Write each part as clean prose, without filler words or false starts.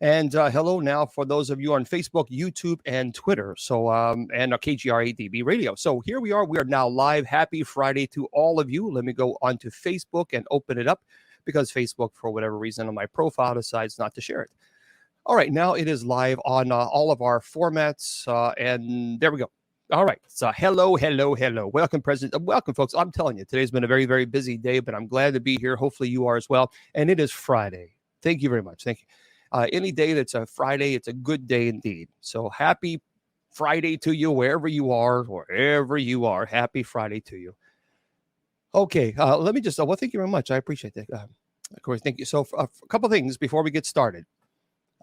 And hello now for those of you on Facebook, YouTube, and Twitter. So, and KGRADB Radio. So here we are. We are now live. Happy Friday to all of you. Let me go onto Facebook and open it up because Facebook, for whatever reason, on my profile decides not to share it. All right. Now it is live on all of our formats. And there we go. All right. So hello. Welcome, President. Welcome, folks. I'm telling you, today's been a very, very busy day, but I'm glad to be here. Hopefully you are as well. And it is Friday. Thank you very much. Thank you. Any day that's a Friday, it's a good day indeed. So happy Friday to you, wherever you are. Happy Friday to you. Okay. Let me just, well, thank you very much. I appreciate that. Of course, thank you. So a couple things before we get started.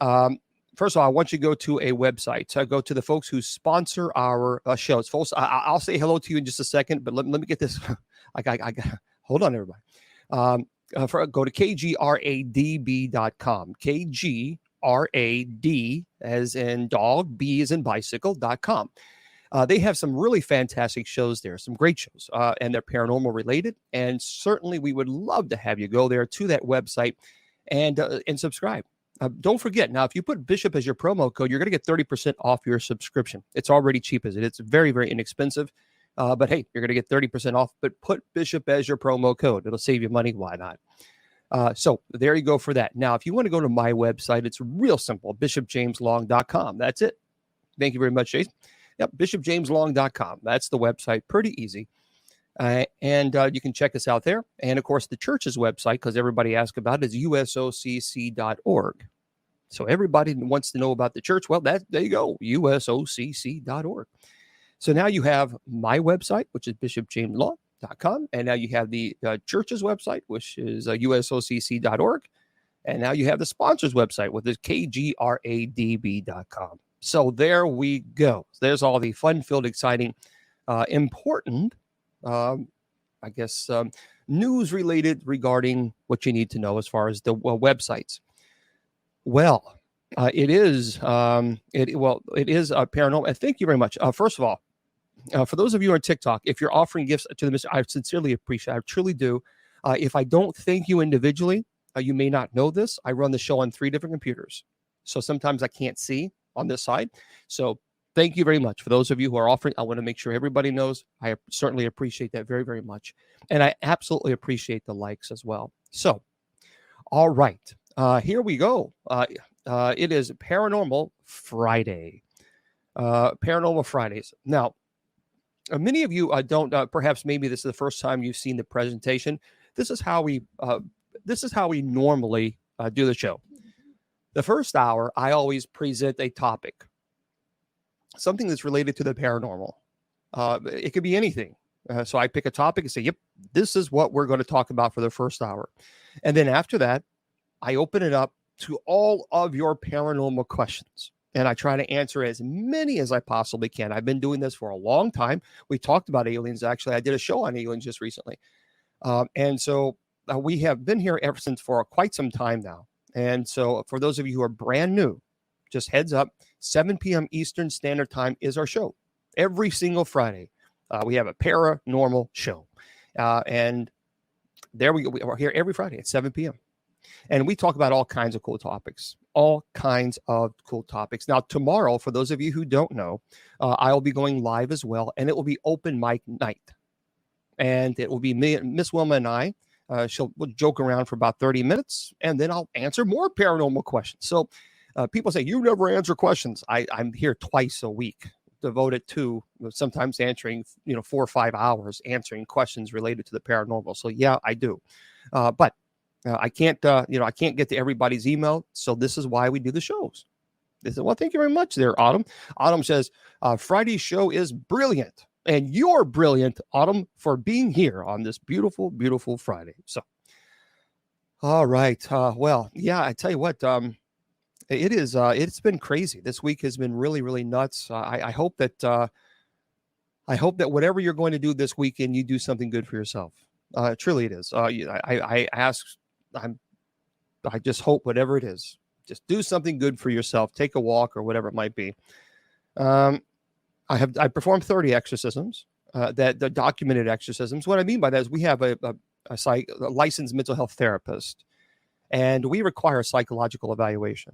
First of all, I want you to go to a website. Go to the folks who sponsor our shows. Folks, I'll say hello to you in just a second, but let me get this. Hold on, everybody. Go to kgradb.com. KGRAD as in dog, B as in bicycle.com. They have some really fantastic shows there, some great shows, and they're paranormal related. And certainly we would love to have you go there to that website and subscribe. Don't forget, now, if you put Bishop as your promo code, you're going to get 30% off your subscription. It's already cheap as it. It's very, very inexpensive. But hey, you're going to get 30% off. But put Bishop as your promo code. It'll save you money. Why not? So there you go for that. Now, if you want to go to my website, it's real simple. BishopJamesLong.com. That's it. Thank you very much, Jason. Yep, BishopJamesLong.com. That's the website. Pretty easy. And you can check us out there. And, of course, the church's website, because everybody asks about it, is usocc.org. So everybody wants to know about the church. Well, there you go, usocc.org. So now you have my website, which is bishopjameslaw.com. And now you have the church's website, which is usocc.org. And now you have the sponsor's website, which is kgradb.com. So there we go. There's all the fun-filled, exciting, important news related regarding what you need to know as far as the websites. Well, it is paranormal. And thank you very much. First of all, for those of you on TikTok, if you're offering gifts to the Mr., I sincerely appreciate it. I truly do. If I don't thank you individually, you may not know this. I run the show on 3 different computers. So sometimes I can't see on this side. So thank you very much. For those of you who are offering, I want to make sure everybody knows. I certainly appreciate that very, very much. And I absolutely appreciate the likes as well. So, all right. Here we go. It is Paranormal Friday. Paranormal Fridays. Now, many of you don't, perhaps maybe this is the first time you've seen the presentation. This is how we normally do the show. The first hour, I always present a topic. Something that's related to the paranormal. It could be anything. So I pick a topic and say, yep, this is what we're going to talk about for the first hour. And then after that, I open it up to all of your paranormal questions. And I try to answer as many as I possibly can. I've been doing this for a long time. We talked about aliens. Actually, I did a show on aliens just recently. And so we have been here ever since for quite some time now. And so for those of you who are brand new, just heads up, 7 p.m. Eastern Standard Time is our show. Every single Friday, we have a paranormal show. And there we go. We're here every Friday at 7 p.m. And we talk about all kinds of cool topics. Now, tomorrow, for those of you who don't know, I'll be going live as well. And it will be open mic night. And it will be me, Miss Wilma and I. We'll joke around for about 30 minutes. And then I'll answer more paranormal questions. So people say, you never answer questions. I'm here twice a week, devoted to sometimes answering, 4 or 5 hours answering questions related to the paranormal. So yeah, I do. But I can't get to everybody's email. So this is why we do the shows. They said, well, thank you very much there, Autumn. Autumn says, Friday's show is brilliant. And you're brilliant, Autumn, for being here on this beautiful, beautiful Friday. So, all right. Well, yeah, I tell you what, it is. It's been crazy. This week has been really, really nuts. I hope that whatever you're going to do this weekend, you do something good for yourself. Truly, it is. I just hope whatever it is, just do something good for yourself. Take a walk or whatever it might be. I performed 30 exorcisms, the documented exorcisms. What I mean by that is we have a licensed mental health therapist, and we require a psychological evaluation.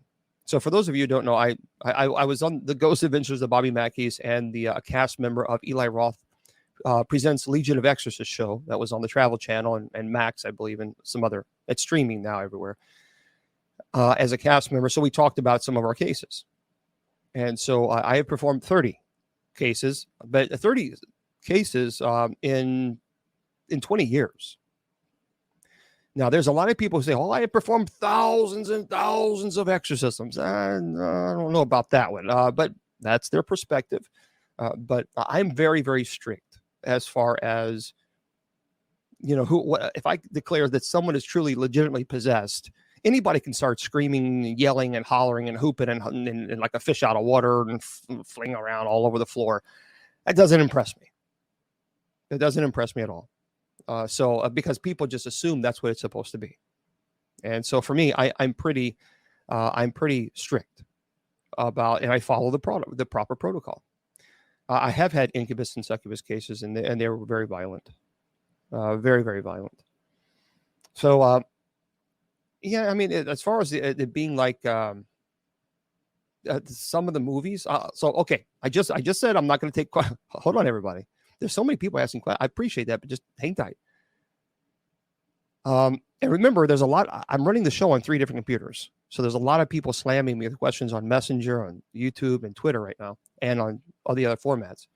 So for those of you who don't know, I was on the Ghost Adventures of Bobby Mackey's and the cast member of Eli Roth presents Legion of Exorcists show that was on the Travel Channel and Max, I believe, and some other. It's streaming now everywhere. As a cast member, so we talked about some of our cases, and so I have performed 30 cases, but 30 cases in 20 years. Now, there's a lot of people who say, "Oh, I have performed thousands and thousands of exorcisms." I don't know about that one, but that's their perspective. But I'm very, very strict as far as, if I declare that someone is truly legitimately possessed, anybody can start screaming, and yelling, and hollering, and hooping, and like a fish out of water, and fling around all over the floor. That doesn't impress me. It doesn't impress me at all. Because people just assume that's what it's supposed to be, and so for me, I'm pretty strict about, and I follow the proper protocol. I have had incubus and succubus cases, and they were very violent, very, very violent. So, yeah, I mean, as far as it being like some of the movies. So okay, I just said I'm not going to take. Hold on, everybody. There's so many people asking questions. I appreciate that, but just hang tight. And remember, there's a lot. I'm running the show on 3 different computers, so there's a lot of people slamming me with questions on Messenger, on YouTube, and Twitter right now, and on all the other formats.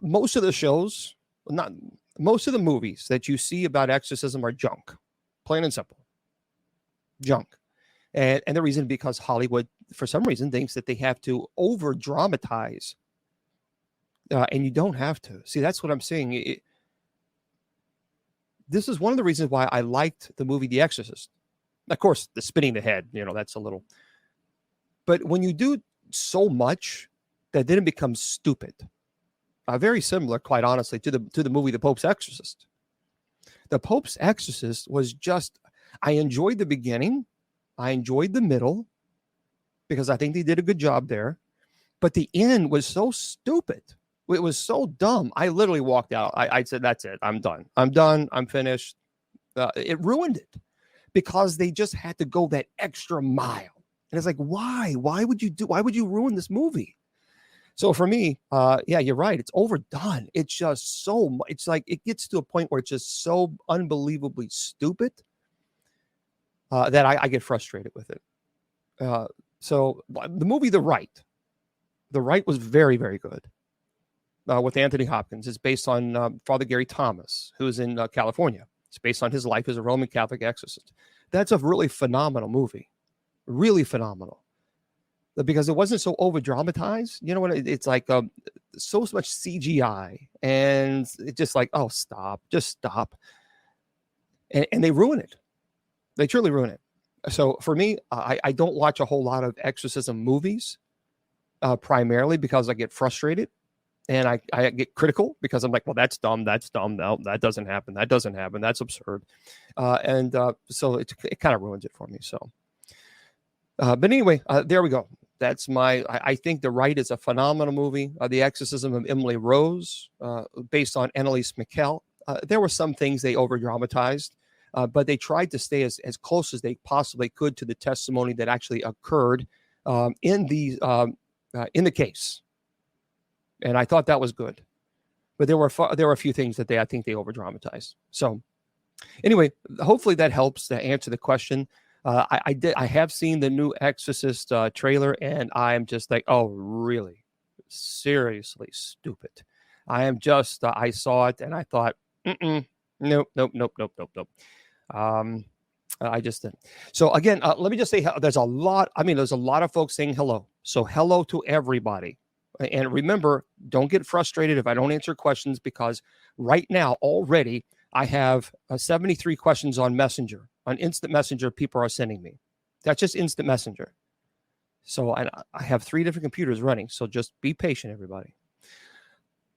Most of the shows, not most of the movies that you see about exorcism are junk, plain and simple, junk. And the reason, because Hollywood, for some reason, thinks that they have to over dramatize, and you don't have to. See, that's what I'm saying. This is one of the reasons why I liked the movie The Exorcist. Of course, the spinning the head, that's a little. But when you do so much, that then it becomes stupid. Very similar, quite honestly, to the movie The Pope's Exorcist. The Pope's Exorcist was just. I enjoyed the beginning. I enjoyed the middle, because I think they did a good job there. But the end was so stupid. It was so dumb. I literally walked out. I said, that's it. I'm done. I'm finished. It ruined it, because they just had to go that extra mile. And it's like, why? Why would you ruin this movie? So for me, yeah, you're right. It's overdone. It's just so much. It's like it gets to a point where it's just so unbelievably stupid that I get frustrated with it. So the movie The Rite was very, very good. With Anthony Hopkins. It's based on Father Gary Thomas, who's in California. It's based on his life as a Roman Catholic exorcist. That's a really phenomenal movie. Really phenomenal. Because it wasn't so over-dramatized. You know what? It's like so much CGI. And it's just like, oh, stop. Just stop. And they ruin it. They truly ruin it. So for me, I don't watch a whole lot of exorcism movies, primarily because I get frustrated. And I get critical, because I'm like, well, that's dumb. No, that doesn't happen. That's absurd. So it kind of ruins it for me. So, but anyway, there we go. That's I think The Rite is a phenomenal movie. The Exorcism of Emily Rose, based on Annalise Michel. There were some things they over dramatized, but they tried to stay as close as they possibly could to the testimony that actually occurred in the case. And I thought that was good, but there were a few things that I think they over dramatized. So anyway, hopefully that helps to answer the question. I have seen the new Exorcist trailer, and I'm just like, oh, really? Seriously stupid. I am just, I saw it and I thought, nope. I just didn't. So again, let me just say, there's a lot of folks saying hello. So hello to everybody. And remember, don't get frustrated if I don't answer questions, because right now already I have 73 questions on Messenger, on Instant Messenger people are sending me. That's just Instant Messenger. So I have 3 different computers running. So just be patient, everybody.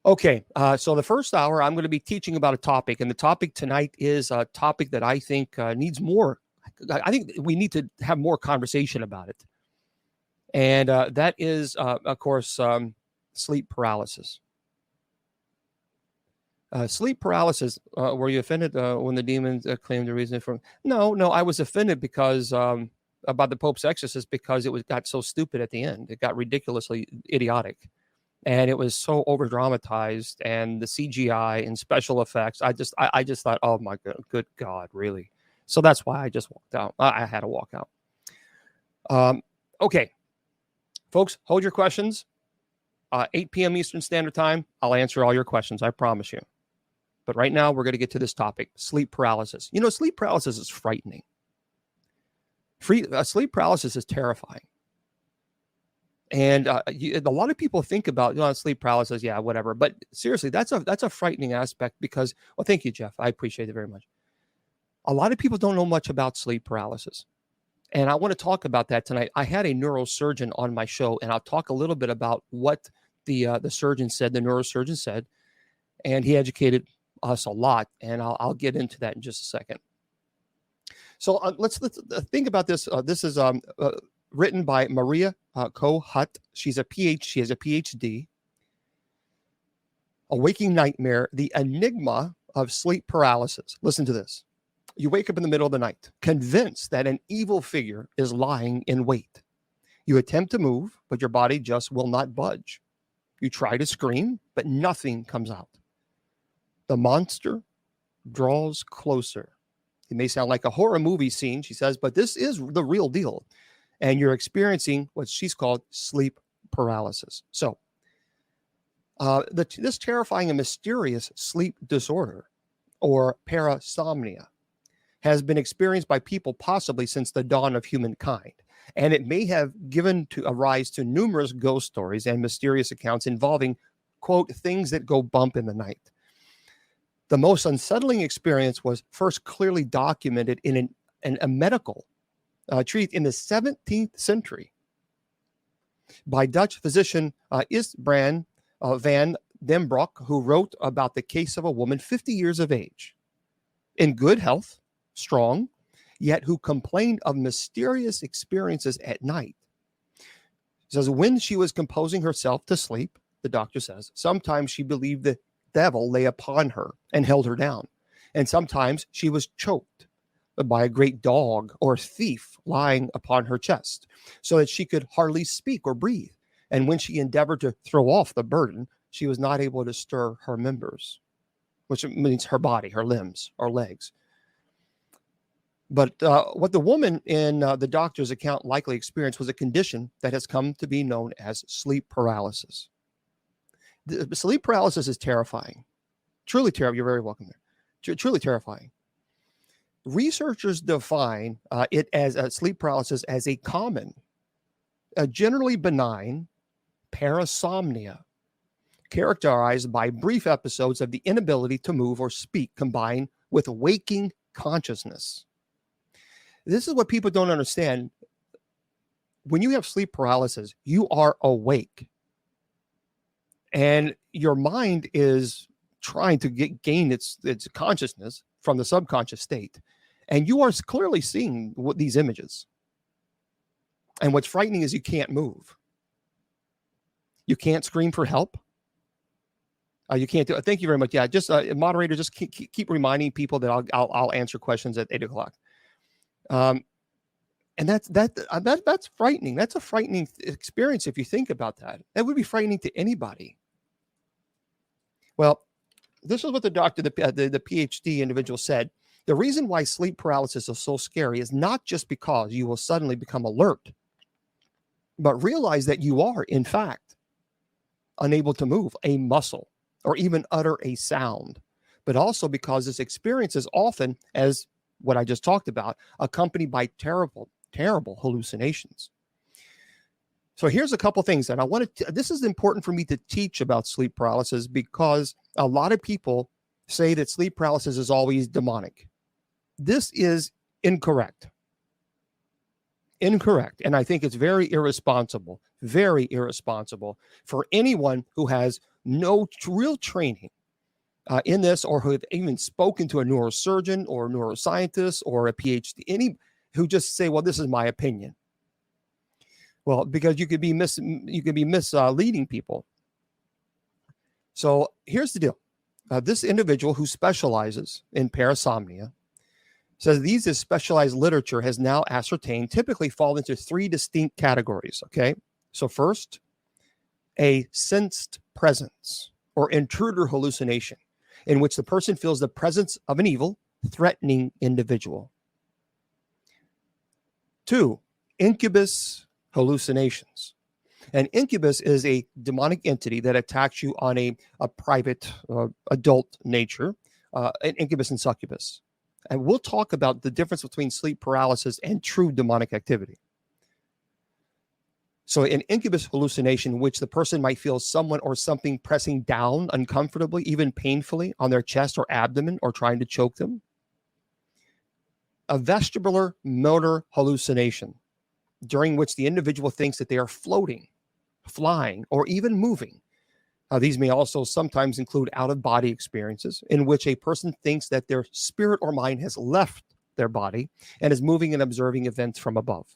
Okay, so the first hour, I'm going to be teaching about a topic. And the topic tonight is a topic that I think needs more. I think we need to have more conversation about it. And that is, of course, sleep paralysis. Sleep paralysis. Were you offended when the demons claimed the reason for? No, no, I was offended because about the Pope's exorcist because it got so stupid at the end. It got ridiculously idiotic, and it was so over dramatized, and the CGI and special effects. I just thought, oh my good God, really? So that's why I just walked out. I had to walk out. Okay, folks, hold your questions. 8 p.m. Eastern Standard Time. I'll answer all your questions. I promise you. But right now, we're going to get to this topic: sleep paralysis. You know, sleep paralysis is frightening. Sleep paralysis is terrifying. And a lot of people think about sleep paralysis, yeah, whatever. But seriously, that's a frightening aspect because, well, thank you, Jeff. I appreciate it very much. A lot of people don't know much about sleep paralysis. And I want to talk about that tonight. I had a neurosurgeon on my show, and I'll talk a little bit about what the surgeon said, the neurosurgeon said, and he educated us a lot. And I'll get into that in just a second. So let's think about this. This is written by Maria Koh-Hutt. She has a PhD. A Waking Nightmare: The Enigma of Sleep Paralysis. Listen to this. You wake up in the middle of the night, convinced that an evil figure is lying in wait. You attempt to move, but your body just will not budge. You try to scream, but nothing comes out. The monster draws closer. It may sound like a horror movie scene, she says, but this is the real deal. And you're experiencing what she's called sleep paralysis. So this terrifying and mysterious sleep disorder, or parasomnia, has been experienced by people possibly since the dawn of humankind. And it may have given a rise to numerous ghost stories and mysterious accounts involving, quote, things that go bump in the night. The most unsettling experience was first clearly documented in a medical treatise in the 17th century by Dutch physician Isbrand van den Broek, who wrote about the case of a woman 50 years of age, in good health, strong, yet who complained of mysterious experiences at night. He says, when she was composing herself to sleep, the doctor says, sometimes she believed the devil lay upon her and held her down. And sometimes she was choked by a great dog or thief lying upon her chest so that she could hardly speak or breathe. And when she endeavored to throw off the burden, she was not able to stir her members, which means her body, her limbs or legs. But what the woman in the doctor's account likely experienced was a condition that has come to be known as sleep paralysis. The sleep paralysis is terrifying. Truly terrifying. You're very welcome there. Truly terrifying. Researchers define it as sleep paralysis as a common, generally benign parasomnia characterized by brief episodes of the inability to move or speak combined with waking consciousness. This is what people don't understand. When you have sleep paralysis, you are awake. And your mind is trying to gain its consciousness from the subconscious state. And you are clearly seeing these images. And what's frightening is you can't move. You can't scream for help. You can't do it. Thank you very much. Yeah, just moderator, just keep reminding people that I'll answer questions at 8 o'clock. And that's frightening. That's a frightening experience if you think about that. That would be frightening to anybody. Well, this is what the doctor, the PhD individual said. The reason why sleep paralysis is so scary is not just because you will suddenly become alert, but realize that you are, in fact, unable to move a muscle or even utter a sound, but also because this experience is often, as what I just talked about, accompanied by terrible, terrible hallucinations. So here's a couple things that I want to, this is important for me to teach about sleep paralysis because a lot of people say that sleep paralysis is always demonic. This is incorrect. Incorrect. And I think it's very irresponsible for anyone who has no real training in this, or who have even spoken to a neurosurgeon or a neuroscientist or a PhD, any who just say, well, this is my opinion. Well, because you could be misleading people. So here's the deal. This individual who specializes in parasomnia says these specialized literature has now ascertained typically fall into three distinct categories. Okay. So first, a sensed presence or intruder hallucination in which the person feels the presence of an evil, threatening individual. Two, incubus hallucinations. An incubus is a demonic entity that attacks you on a private adult nature, an incubus and succubus. And we'll talk about the difference between sleep paralysis and true demonic activity. So an incubus hallucination, which the person might feel someone or something pressing down uncomfortably, even painfully on their chest or abdomen or trying to choke them. A vestibular motor hallucination, during which the individual thinks that they are floating, flying, or even moving. These may also sometimes include out-of-body experiences in which a person thinks that their spirit or mind has left their body and is moving and observing events from above.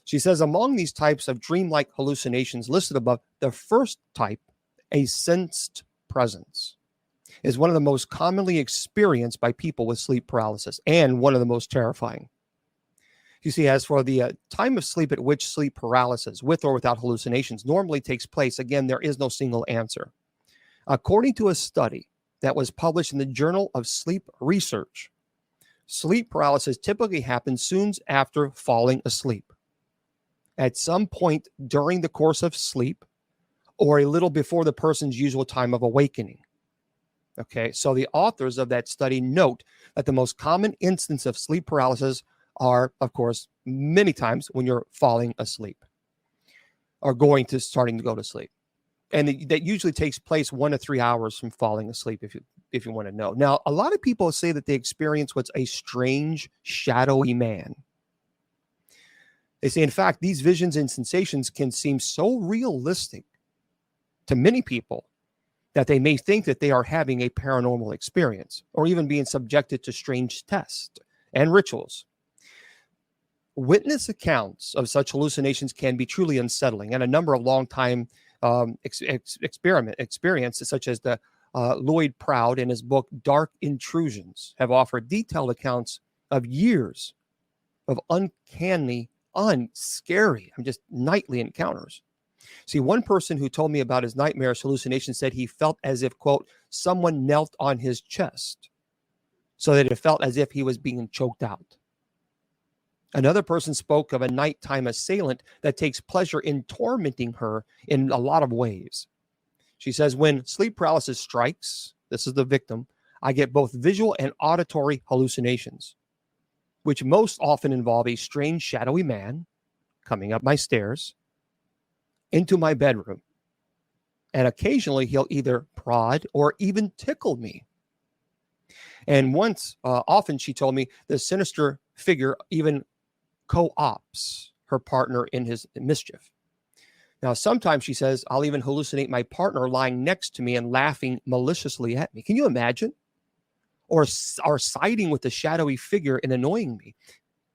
She says among these types of dreamlike hallucinations listed above, the first type, a sensed presence, is one of the most commonly experienced by people with sleep paralysis and one of the most terrifying. You see, as for the time of sleep at which sleep paralysis, with or without hallucinations, normally takes place, again, there is no single answer. According to a study that was published in the Journal of Sleep Research, sleep paralysis typically happens soon after falling asleep, at some point during the course of sleep, or a little before the person's usual time of awakening. Okay, so the authors of that study note that the most common instance of sleep paralysis are, of course, many times when you're falling asleep or starting to go to sleep. And that usually takes place 1 to 3 hours from falling asleep, if you want to know. Now, a lot of people say that they experience what's a strange, shadowy man. They say, in fact, these visions and sensations can seem so realistic to many people that they may think that they are having a paranormal experience or even being subjected to strange tests and rituals. Witness accounts of such hallucinations can be truly unsettling, and a number of long-time experiences, such as the Lloyd Proud in his book Dark Intrusions, have offered detailed accounts of years of uncanny, scary, just nightly encounters. See, one person who told me about his nightmares hallucinations said he felt as if, quote, someone knelt on his chest so that it felt as if he was being choked out. Another person spoke of a nighttime assailant that takes pleasure in tormenting her in a lot of ways. She says, when sleep paralysis strikes, this is the victim, I get both visual and auditory hallucinations, which most often involve a strange, shadowy man coming up my stairs into my bedroom. And occasionally he'll either prod or even tickle me. And once, often she told me, the sinister figure even co-ops her partner in his mischief. Now, sometimes she says, I'll even hallucinate my partner lying next to me and laughing maliciously at me. Can you imagine? Or siding with the shadowy figure and annoying me.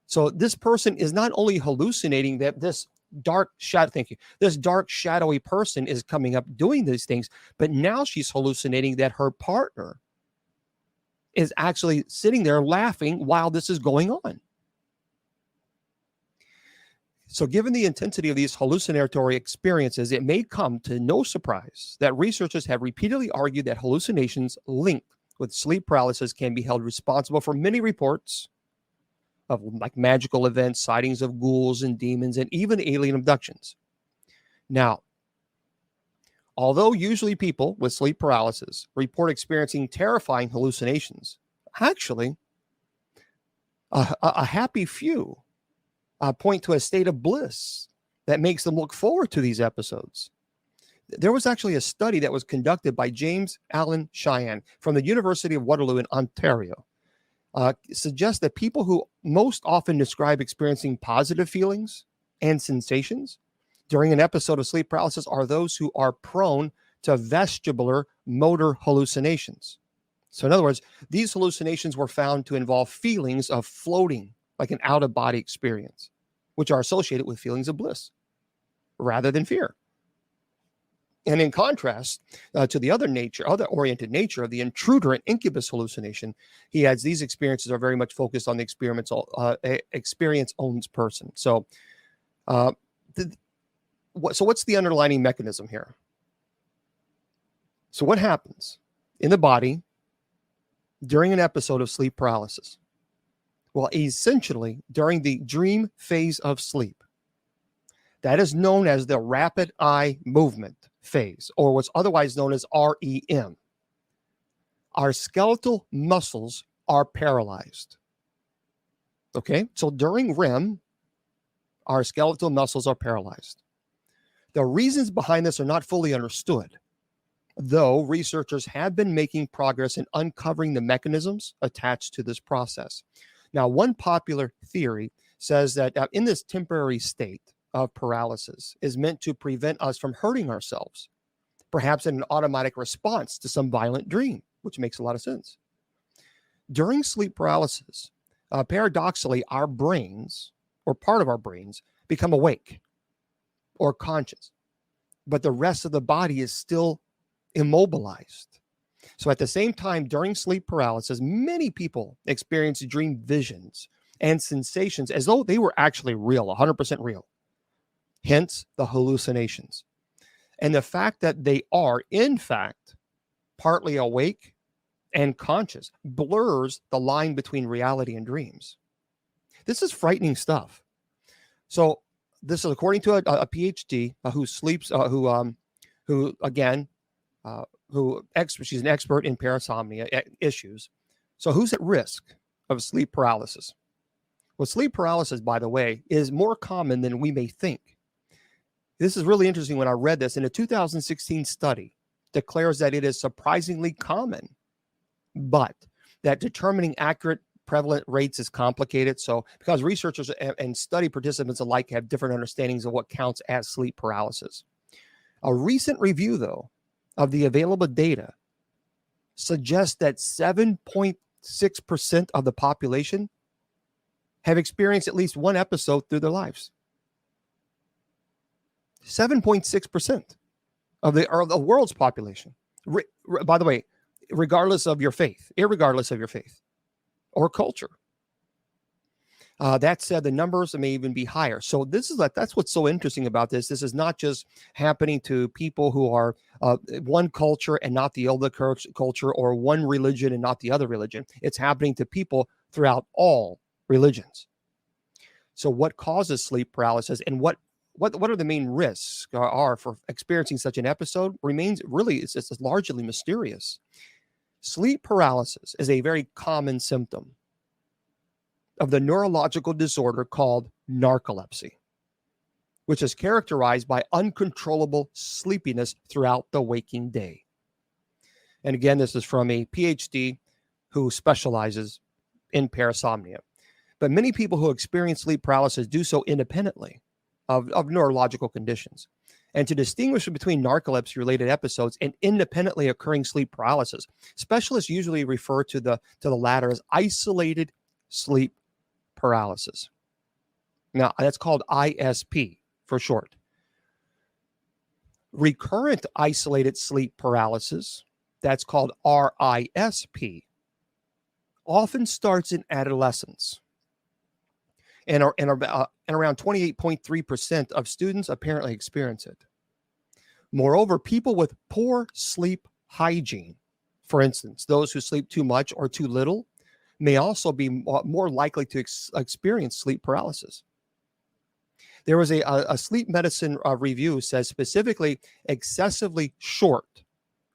So this person is not only hallucinating that this dark shadowy person is coming up doing these things, but now she's hallucinating that her partner is actually sitting there laughing while this is going on. So given the intensity of these hallucinatory experiences, it may come to no surprise that researchers have repeatedly argued that hallucinations linked with sleep paralysis can be held responsible for many reports of like magical events, sightings of ghouls and demons, and even alien abductions. Now, although usually people with sleep paralysis report experiencing terrifying hallucinations, actually, a happy few point to a state of bliss that makes them look forward to these episodes. There was actually a study that was conducted by James Allen Cheyenne from the University of Waterloo in Ontario. Suggests that people who most often describe experiencing positive feelings and sensations during an episode of sleep paralysis are those who are prone to vestibular motor hallucinations. So in other words, these hallucinations were found to involve feelings of floating, like an out-of-body experience, which are associated with feelings of bliss rather than fear. And in contrast to the other oriented nature of the intruder and incubus hallucination, he adds these experiences are very much focused on the experience owns person. So, what's the underlying mechanism here? So what happens in the body during an episode of sleep paralysis? Well, essentially during the dream phase of sleep, that is known as the rapid eye movement phase, or what's otherwise known as REM. Our skeletal muscles are paralyzed. Okay, so during REM, our skeletal muscles are paralyzed. The reasons behind this are not fully understood, though researchers have been making progress in uncovering the mechanisms attached to this process. Now, one popular theory says that in this temporary state of paralysis is meant to prevent us from hurting ourselves, perhaps in an automatic response to some violent dream, which makes a lot of sense. During sleep paralysis, paradoxically, our brains, or part of our brains, become awake or conscious, but the rest of the body is still immobilized. So at the same time, during sleep paralysis, many people experience dream visions and sensations as though they were actually real, 100% real. Hence the hallucinations. And the fact that they are, in fact, partly awake and conscious blurs the line between reality and dreams. This is frightening stuff. So this is according to a PhD she's an expert in parasomnia issues. So who's at risk of sleep paralysis? Well, sleep paralysis, by the way, is more common than we may think. This is really interesting. When I read this, in a 2016 study declares that it is surprisingly common, but that determining accurate prevalent rates is complicated. So because researchers and study participants alike have different understandings of what counts as sleep paralysis. A recent review, though, of the available data suggests that 7.6% of the population have experienced at least one episode through their lives. 7.6% of the world's population. By the way, regardless of your faith, irregardless of your faith or culture. That said, the numbers may even be higher. So that's what's so interesting about this. This is not just happening to people who are one culture and not the other culture, or one religion and not the other religion. It's happening to people throughout all religions. So what causes sleep paralysis, and what are the main risks are for experiencing such an episode remains really, it's largely mysterious. Sleep paralysis is a very common symptom of the neurological disorder called narcolepsy, which is characterized by uncontrollable sleepiness throughout the waking day. And again, this is from a PhD who specializes in parasomnia. But many people who experience sleep paralysis do so independently of neurological conditions. And to distinguish between narcolepsy-related episodes and independently occurring sleep paralysis, specialists usually refer to the latter as isolated sleep paralysis. Now, that's called ISP for short. Recurrent isolated sleep paralysis, that's called RISP, often starts in adolescence. And around 28.3% of students apparently experience it. Moreover, people with poor sleep hygiene, for instance, those who sleep too much or too little, may also be more likely to experience sleep paralysis. There was a sleep medicine review says specifically excessively short,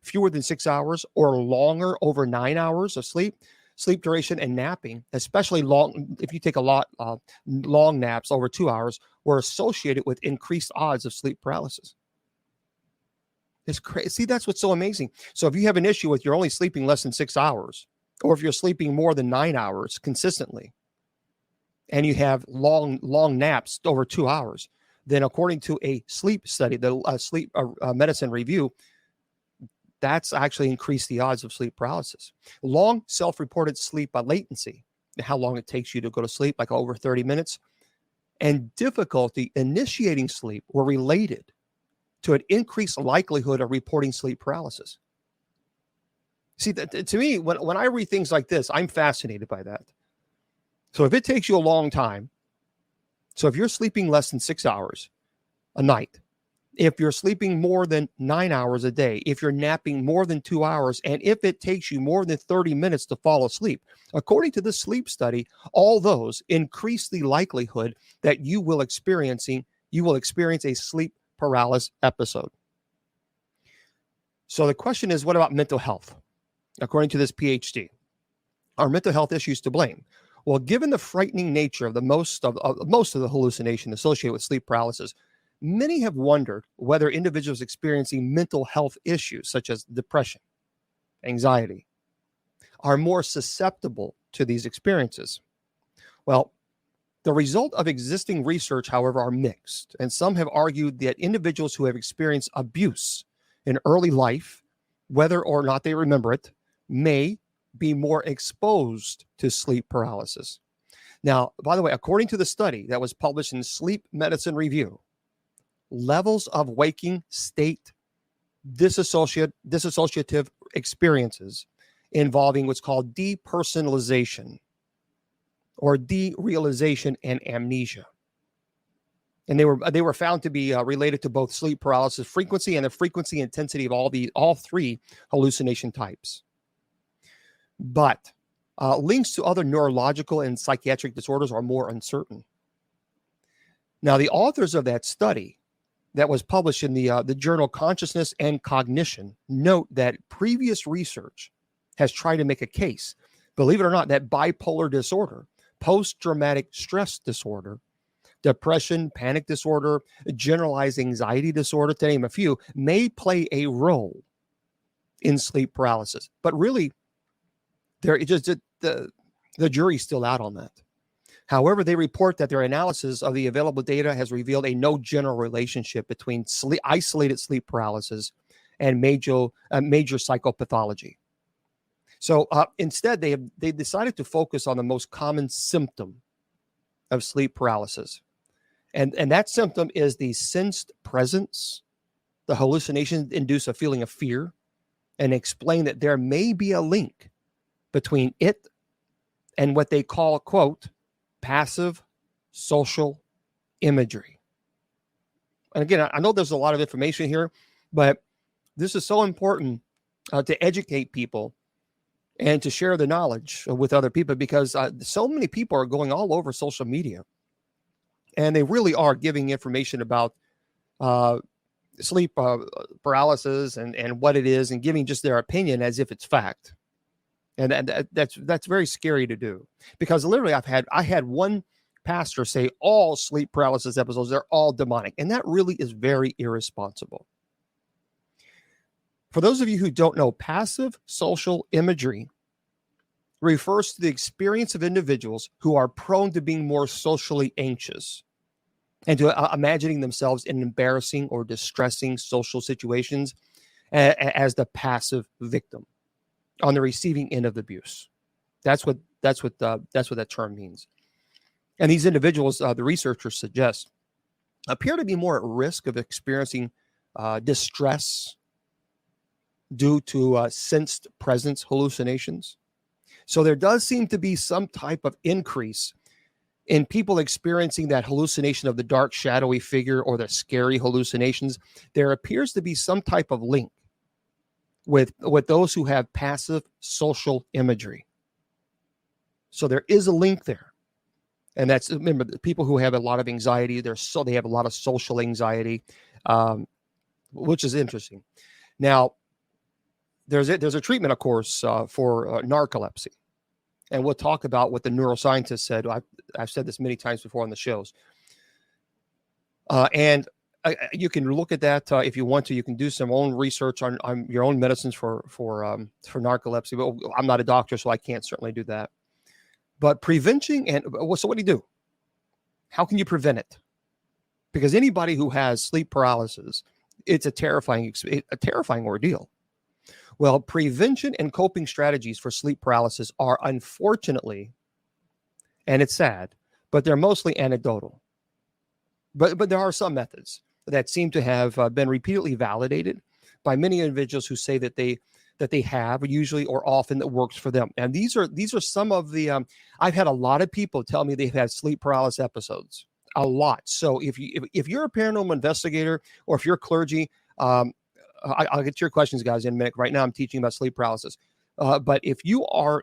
fewer than 6 hours or longer, over 9 hours of sleep duration, and napping, especially long, if you take a lot long naps over 2 hours, were associated with increased odds of sleep paralysis. It's crazy. See, that's what's so amazing. So if you have an issue with you're only sleeping less than 6 hours, or if you're sleeping more than 9 hours consistently, and you have long naps over 2 hours, then according to a sleep study, the sleep medicine review, that's actually increased the odds of sleep paralysis. Long self-reported sleep latency, how long it takes you to go to sleep, like over 30 minutes, and difficulty initiating sleep were related to an increased likelihood of reporting sleep paralysis. See, to me, when I read things like this, I'm fascinated by that. So if it takes you a long time, so if you're sleeping less than 6 hours a night, if you're sleeping more than 9 hours a day, if you're napping more than 2 hours, and if it takes you more than 30 minutes to fall asleep, according to the sleep study, all those increase the likelihood that you will experience a sleep paralysis episode. So the question is, what about mental health? According to this PhD, are mental health issues to blame? Well, given the frightening nature of most of the hallucination associated with sleep paralysis, many have wondered whether individuals experiencing mental health issues such as depression, anxiety, are more susceptible to these experiences. Well, the result of existing research, however, are mixed, and some have argued that individuals who have experienced abuse in early life, whether or not they remember it, may be more exposed to sleep paralysis. Now, by the way, according to the study that was published in Sleep Medicine Review, levels of waking state dissociative experiences involving what's called depersonalization or derealization and amnesia. And they were found to be related to both sleep paralysis frequency and the frequency intensity of all three hallucination types. But links to other neurological and psychiatric disorders are more uncertain. Now, the authors of that study that was published in the journal Consciousness and Cognition note that previous research has tried to make a case, believe it or not, that bipolar disorder, post-traumatic stress disorder, depression, panic disorder, generalized anxiety disorder, to name a few, may play a role in sleep paralysis. But really, the jury's still out on that. However, they report that their analysis of the available data has revealed a no general relationship between isolated sleep paralysis and major psychopathology. So instead, they decided to focus on the most common symptom of sleep paralysis. And that symptom is the sensed presence. The hallucinations induce a feeling of fear and explain that there may be a link between it and what they call, quote, passive social imagery. And again, I know there's a lot of information here, but this is so important to educate people and to share the knowledge with other people, because so many people are going all over social media and they really are giving information about sleep paralysis and what it is, and giving just their opinion as if it's fact. And that's very scary to do, because literally I had one pastor say all sleep paralysis episodes, they're all demonic. And that really is very irresponsible. For those of you who don't know, passive social imagery refers to the experience of individuals who are prone to being more socially anxious and to imagining themselves in embarrassing or distressing social situations as the passive victim on the receiving end of the abuse. That's what that term means. And these individuals, the researchers suggest, appear to be more at risk of experiencing distress due to sensed presence hallucinations. So there does seem to be some type of increase in people experiencing that hallucination of the dark, shadowy figure or the scary hallucinations. There appears to be some type of link with those who have passive social imagery. So there is a link there. And that's, remember, the people who have a lot of anxiety, they have a lot of social anxiety, which is interesting. Now, there's a treatment, of course, for narcolepsy. And we'll talk about what the neuroscientist said. I've said this many times before on the shows. And you can look at that if you want to. You can do some own research on your own medicines for narcolepsy. But I'm not a doctor, so I can't certainly do that. But prevention, so what do you do? How can you prevent it? Because anybody who has sleep paralysis, it's a terrifying ordeal. Well, prevention and coping strategies for sleep paralysis are, unfortunately, and it's sad, but they're mostly anecdotal. But there are some methods. that seem to have been repeatedly validated by many individuals who say that they have usually or often that works for them. And these are some of the I've had a lot of people tell me they've had sleep paralysis episodes, a lot. So if you're a paranormal investigator or if you're clergy, I'll get to your questions, guys, in a minute. Right now, I'm teaching about sleep paralysis. But if you are,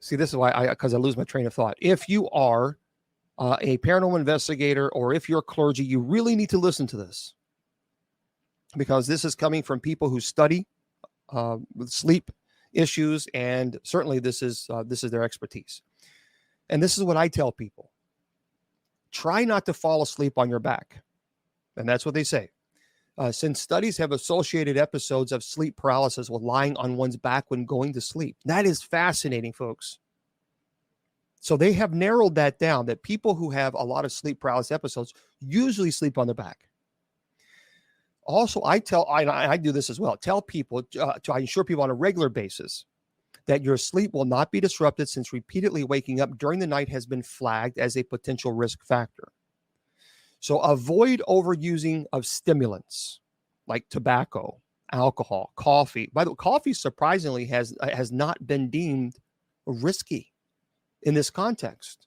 see, this is why because I lose my train of thought. If you are a paranormal investigator or if you're clergy, you really need to listen to this, because this is coming from people who study sleep issues, and certainly this is their expertise. And this is what I tell people: try not to fall asleep on your back, and that's what they say. Since studies have associated episodes of sleep paralysis with lying on one's back when going to sleep. That is fascinating, folks. So they have narrowed that down, that people who have a lot of sleep paralysis episodes usually sleep on their back. Also, I do this as well. Tell people, I ensure people on a regular basis that your sleep will not be disrupted, since repeatedly waking up during the night has been flagged as a potential risk factor. So avoid overusing of stimulants like tobacco, alcohol, coffee. By the way, coffee surprisingly has not been deemed risky in this context,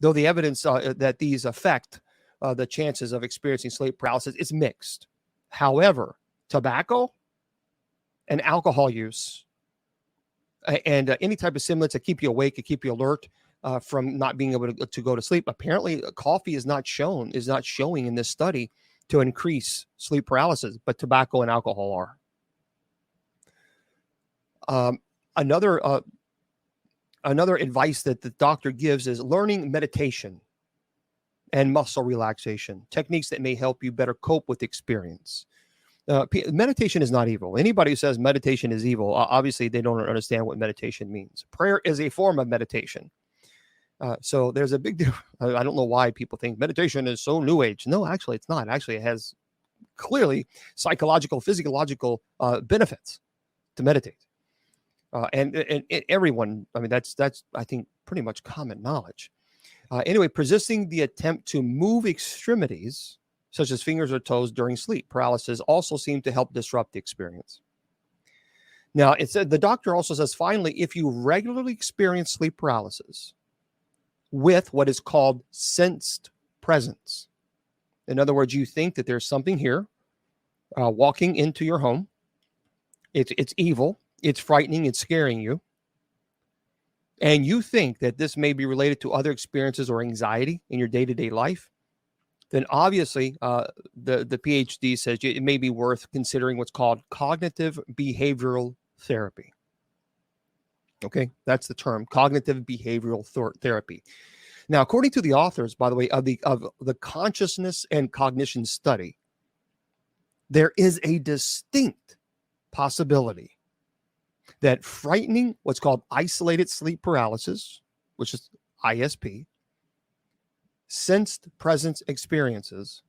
though the evidence that these affect the chances of experiencing sleep paralysis is mixed. However, tobacco and alcohol use and any type of stimulants that keep you awake, that keep you alert, from not being able to go to sleep. Apparently, coffee is not showing in this study to increase sleep paralysis, but tobacco and alcohol are. Another advice that the doctor gives is learning meditation and muscle relaxation, techniques that may help you better cope with the experience. Meditation is not evil. Anybody who says meditation is evil, obviously they don't understand what meditation means. Prayer is a form of meditation. So there's a big difference. I don't know why people think meditation is so new age. No, actually, it's not. Actually, it has clearly psychological, physiological benefits to meditate. And everyone, I mean, that's I think pretty much common knowledge. Anyway, persisting the attempt to move extremities, such as fingers or toes, during sleep paralysis also seem to help disrupt the experience. Now, it said the doctor also says, finally, if you regularly experience sleep paralysis with what is called sensed presence, in other words, you think that there's something here walking into your home. It's evil. It's frightening. It's scaring you. And you think that this may be related to other experiences or anxiety in your day-to-day life, then obviously the PhD says it may be worth considering what's called cognitive behavioral therapy. Okay, that's the term, cognitive behavioral therapy. Now, according to the authors, by the way, of the consciousness and cognition study, there is a distinct possibility that frightening, what's called isolated sleep paralysis, which is ISP, sensed presence experiences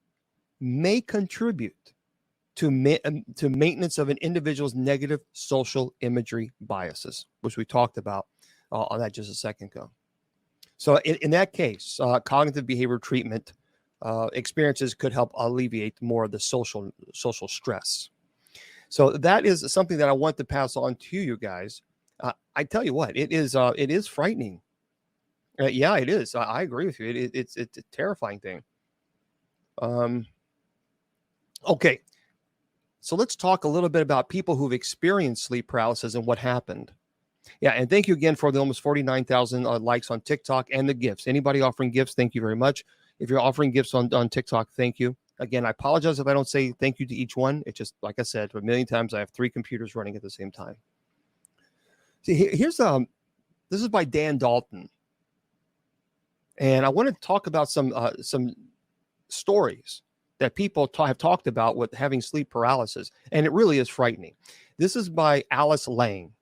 may contribute to maintenance of an individual's negative social imagery biases, which we talked about on that just a second ago. So in that case, cognitive behavior treatment experiences could help alleviate more of the social stress. So that is something that I want to pass on to you guys. I tell you what, it is frightening. Yeah, it is. I agree with you. It's a terrifying thing. Okay. So let's talk a little bit about people who've experienced sleep paralysis and what happened. Yeah, and thank you again for the almost 49,000 likes on TikTok and the gifts. Anybody offering gifts, thank you very much. If you're offering gifts on TikTok, thank you. Again, I apologize if I don't say thank you to each one. It's just, like I said, a million times, I have 3 computers running at the same time. See, here's this is by Dan Dalton. And I want to talk about some stories that people have talked about with having sleep paralysis, and it really is frightening. This is by Alice Lang,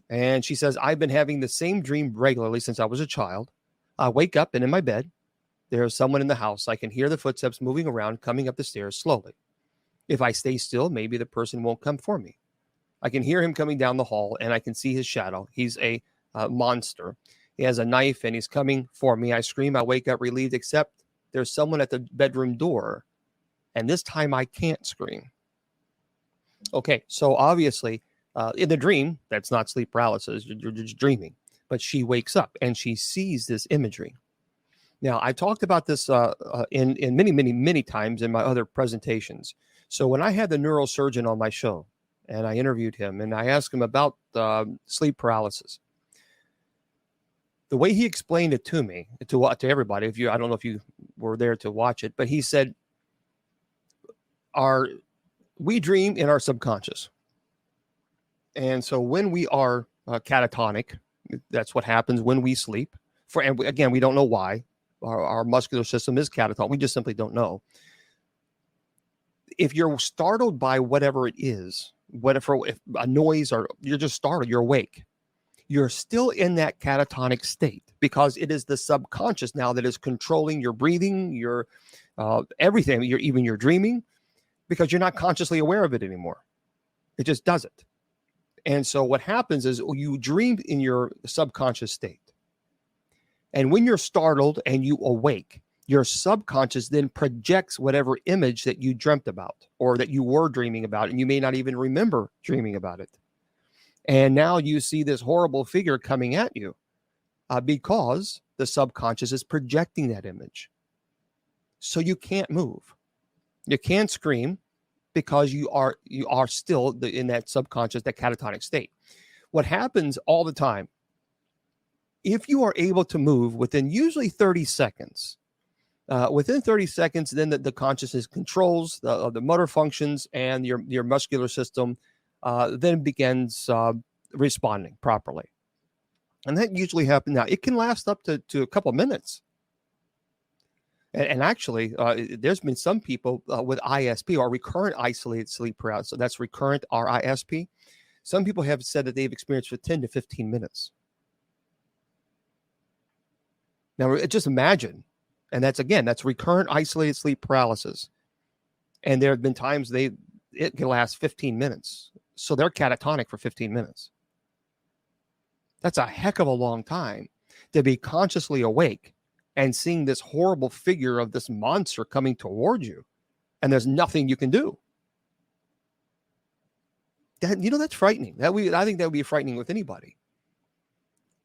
and she says, I've been having the same dream regularly since I was a child. I wake up and in my bed, there's someone in the house. I can hear the footsteps moving around, coming up the stairs slowly. If I stay still, maybe the person won't come for me. I can hear him coming down the hall, and I can see his shadow. He's a monster. He has a knife, and he's coming for me. I scream. I wake up relieved, except there's someone at the bedroom door, and this time I can't scream. Okay, so obviously, in the dream, that's not sleep paralysis. You're just dreaming. But she wakes up and she sees this imagery. Now, I talked about this in many times in my other presentations. So when I had the neurosurgeon on my show and I interviewed him and I asked him about sleep paralysis, the way he explained it to me, to everybody, I don't know if you were there to watch it, but he said, we dream in our subconscious. And so when we are catatonic, that's what happens when we sleep. And again, we don't know why. Our muscular system is catatonic. We just simply don't know. If you're startled by whatever it is, if a noise or you're just startled, you're awake, you're still in that catatonic state because it is the subconscious now that is controlling your breathing, your everything, even your dreaming, because you're not consciously aware of it anymore. It just does it. And so what happens is you dream in your subconscious state. And when you're startled and you awake, your subconscious then projects whatever image that you dreamt about or that you were dreaming about, and you may not even remember dreaming about it. And now you see this horrible figure coming at you because the subconscious is projecting that image. So you can't move. You can't scream because you are still in that subconscious, that catatonic state. What happens all the time, if you are able to move within usually 30 seconds, within 30 seconds, then the consciousness controls the motor functions and your muscular system then begins responding properly. And that usually happens. Now, it can last up to a couple of minutes. And actually, there's been some people with ISP or recurrent isolated sleep paralysis. So that's recurrent RISP. Some people have said that they've experienced for 10 to 15 minutes. Now, just imagine, and that's recurrent isolated sleep paralysis. And there have been times it can last 15 minutes. So they're catatonic for 15 minutes. That's a heck of a long time to be consciously awake and seeing this horrible figure of this monster coming towards you, and there's nothing you can do. That's frightening. I think that would be frightening with anybody.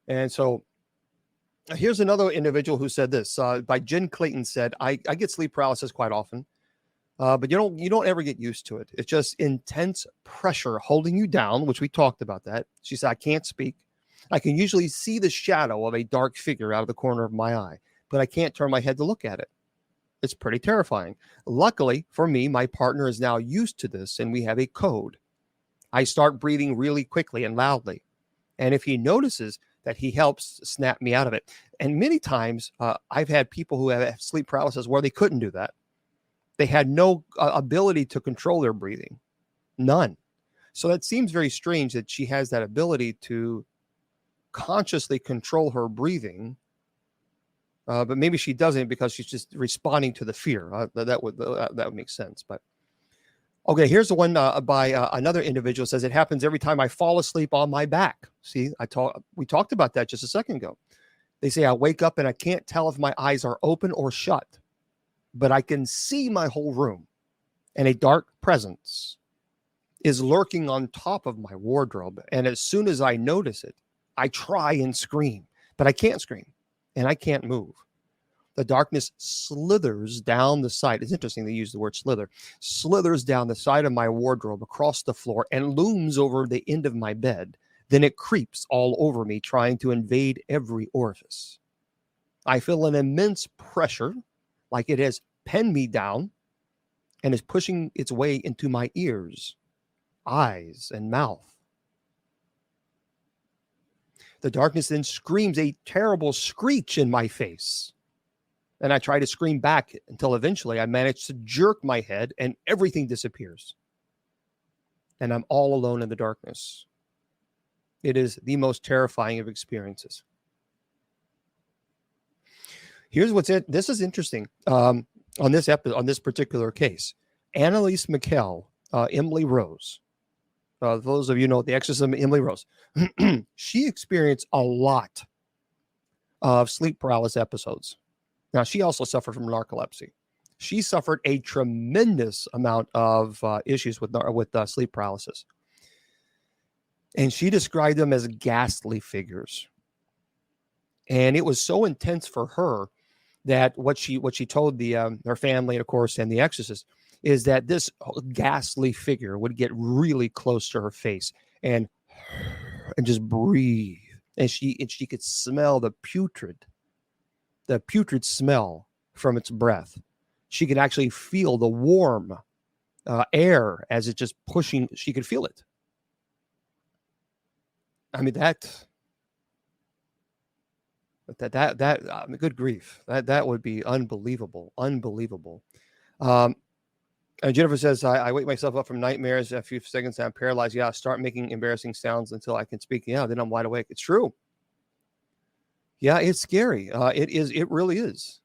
And so here's another individual who said this. By Jen Clayton said, I get sleep paralysis quite often, but you don't ever get used to it. It's just intense pressure holding you down, which we talked about that. She said, I can't speak. I can usually see the shadow of a dark figure out of the corner of my eye, but I can't turn my head to look at it. It's pretty terrifying. Luckily for me, my partner is now used to this, and we have a code. I start breathing really quickly and loudly. And if he notices that, he helps snap me out of it. And many times I've had people who have sleep paralysis where they couldn't do that. They had no ability to control their breathing. None. So that seems very strange that she has that ability to consciously control her breathing. But maybe she doesn't because she's just responding to the fear. That would make sense. But okay, here's the one by another individual. Says it happens every time I fall asleep on my back. See, we talked about that just a second ago. They say I wake up and I can't tell if my eyes are open or shut, but I can see my whole room, and a dark presence is lurking on top of my wardrobe. And as soon as I notice it, I try and scream, but I can't scream. And I can't move. The darkness slithers down the side. It's interesting they use the word slither. Slithers down the side of my wardrobe across the floor and looms over the end of my bed. Then it creeps all over me, trying to invade every orifice. I feel an immense pressure, like it has pinned me down and is pushing its way into my ears, eyes, and mouth. The darkness then screams a terrible screech in my face. And I try to scream back until eventually I manage to jerk my head and everything disappears. And I'm all alone in the darkness. It is the most terrifying of experiences. Here's what's it. This is interesting. On this particular case, Annalise McKell, Emily Rose. Those of you know the exorcism, Emily Rose. She experienced a lot of sleep paralysis episodes. Now, she also suffered from narcolepsy. She suffered a tremendous amount of issues with sleep paralysis. And she described them as ghastly figures. And it was so intense for her that what she told her family, of course, and the exorcist, is that this ghastly figure would get really close to her face and just breathe. And she could smell the putrid smell from its breath. She could actually feel the warm air as it just pushing. She could feel it. I mean, that good grief. That would be unbelievable. And Jennifer says, I wake myself up from nightmares. A few seconds, I'm paralyzed. Yeah, I start making embarrassing sounds until I can speak. Yeah, then I'm wide awake. It's true. Yeah, it's scary. It is. It really is.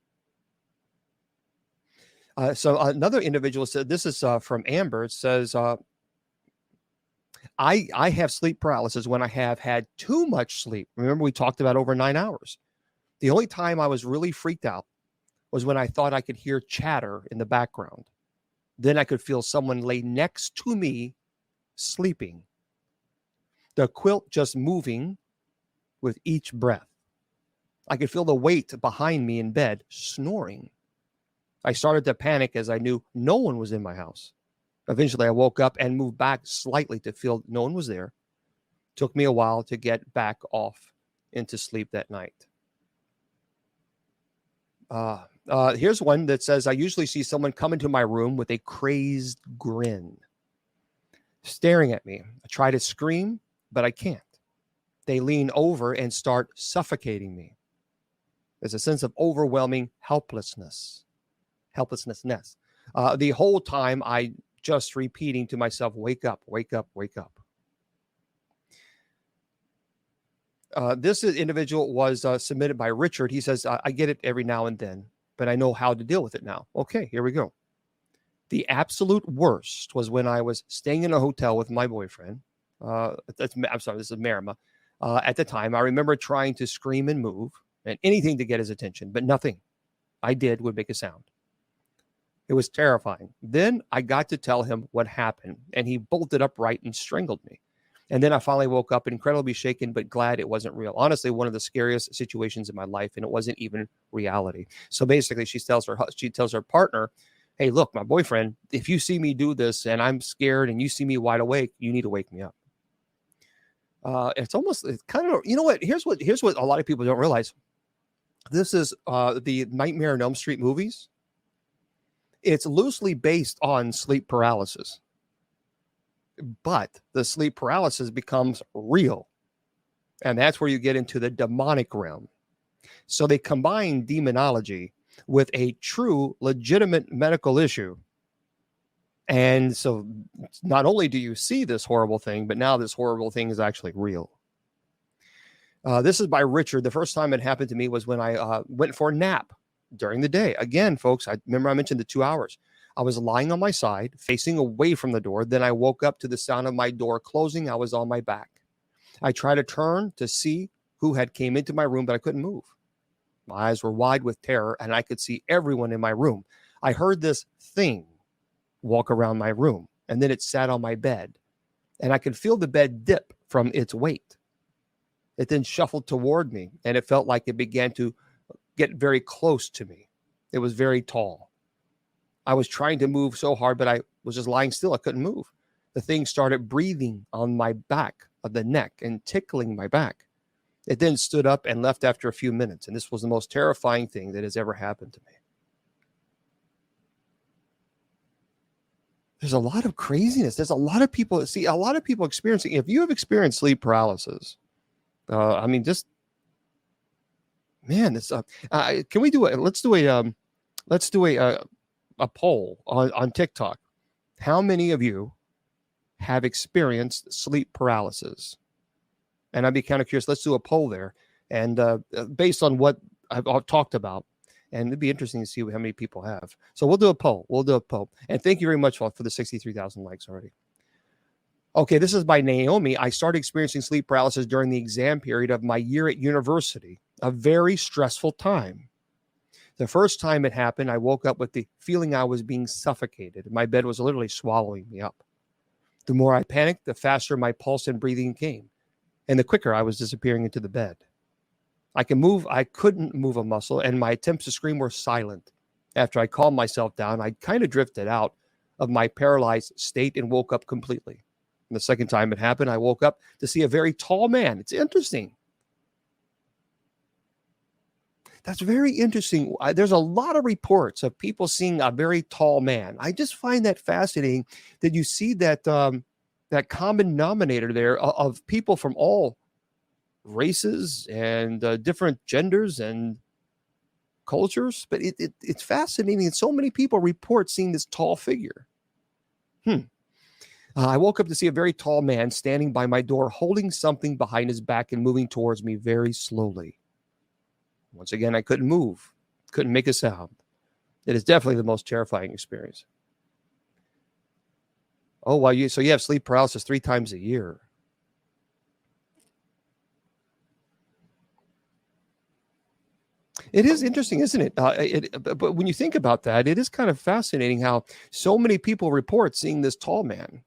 So another individual said, this is from Amber. It says, I have sleep paralysis when I have had too much sleep. Remember, we talked about over 9 hours. The only time I was really freaked out was when I thought I could hear chatter in the background. Then I could feel someone lay next to me sleeping. The quilt just moving with each breath. I could feel the weight behind me in bed snoring. I started to panic as I knew no one was in my house. Eventually, I woke up and moved back slightly to feel no one was there. Took me a while to get back off into sleep that night. Here's one that says, I usually see someone come into my room with a crazed grin, staring at me. I try to scream, but I can't. They lean over and start suffocating me. There's a sense of overwhelming helplessness. The whole time I just repeating to myself, wake up, wake up, wake up. This individual was submitted by Richard. He says, I get it every now and then, but I know how to deal with it now. Okay, here we go. The absolute worst was when I was staying in a hotel with my boyfriend. I'm sorry, this is Marima. At the time, I remember trying to scream and move and anything to get his attention, but nothing I did would make a sound. It was terrifying. Then I got to tell him what happened, and he bolted upright and strangled me. And then I finally woke up incredibly shaken, but glad it wasn't real. Honestly, one of the scariest situations in my life, and it wasn't even reality. So basically, she tells her partner, hey, look, my boyfriend, if you see me do this and I'm scared and you see me wide awake, you need to wake me up. It's kind of, you know what? Here's what a lot of people don't realize. This is the Nightmare on Elm Street movies. It's loosely based on sleep paralysis, but the sleep paralysis becomes real. And that's where you get into the demonic realm. So they combine demonology with a true, legitimate medical issue. And so not only do you see this horrible thing, but now this horrible thing is actually real. This is by Richard. The first time it happened to me was when I went for a nap during the day. Again, folks, I mentioned the 2 hours. I was lying on my side, facing away from the door. Then I woke up to the sound of my door closing. I was on my back. I tried to turn to see who had came into my room, but I couldn't move. My eyes were wide with terror, and I could see everyone in my room. I heard this thing walk around my room, and then it sat on my bed, and I could feel the bed dip from its weight. It then shuffled toward me, and it felt like it began to get very close to me. It was very tall. I was trying to move so hard, but I was just lying still. I couldn't move. The thing started breathing on my back of the neck and tickling my back. It then stood up and left after a few minutes, and this was the most terrifying thing that has ever happened to me. There's a lot of craziness. There's a lot of people experiencing. If you have experienced sleep paralysis, just man, this. Can we do it? Let's do a poll on TikTok. How many of you have experienced sleep paralysis? And I'd be kind of curious. Let's do a poll there, and based on what I've talked about. And it'd be interesting to see how many people have. So we'll do a poll. And thank you very much for the 63,000 likes already. Okay, this is by Naomi. I started experiencing sleep paralysis during the exam period of my year at university, a very stressful time. The first time it happened, I woke up with the feeling I was being suffocated. My bed was literally swallowing me up. The more I panicked, the faster my pulse and breathing came, and the quicker I was disappearing into the bed. I couldn't move a muscle, and my attempts to scream were silent. After I calmed myself down, I kind of drifted out of my paralyzed state and woke up completely. And the second time it happened, I woke up to see a very tall man. It's interesting. That's very interesting. There's a lot of reports of people seeing a very tall man. I just find that fascinating that you see that that common denominator there of people from all races and different genders and cultures. But it's fascinating. And so many people report seeing this tall figure. I woke up to see a very tall man standing by my door, holding something behind his back and moving towards me very slowly. Once again, I couldn't move, couldn't make a sound. It is definitely the most terrifying experience. Oh, wow. So you have sleep paralysis 3 times a year. It is interesting, isn't it? But when you think about that, it is kind of fascinating how so many people report seeing this tall man.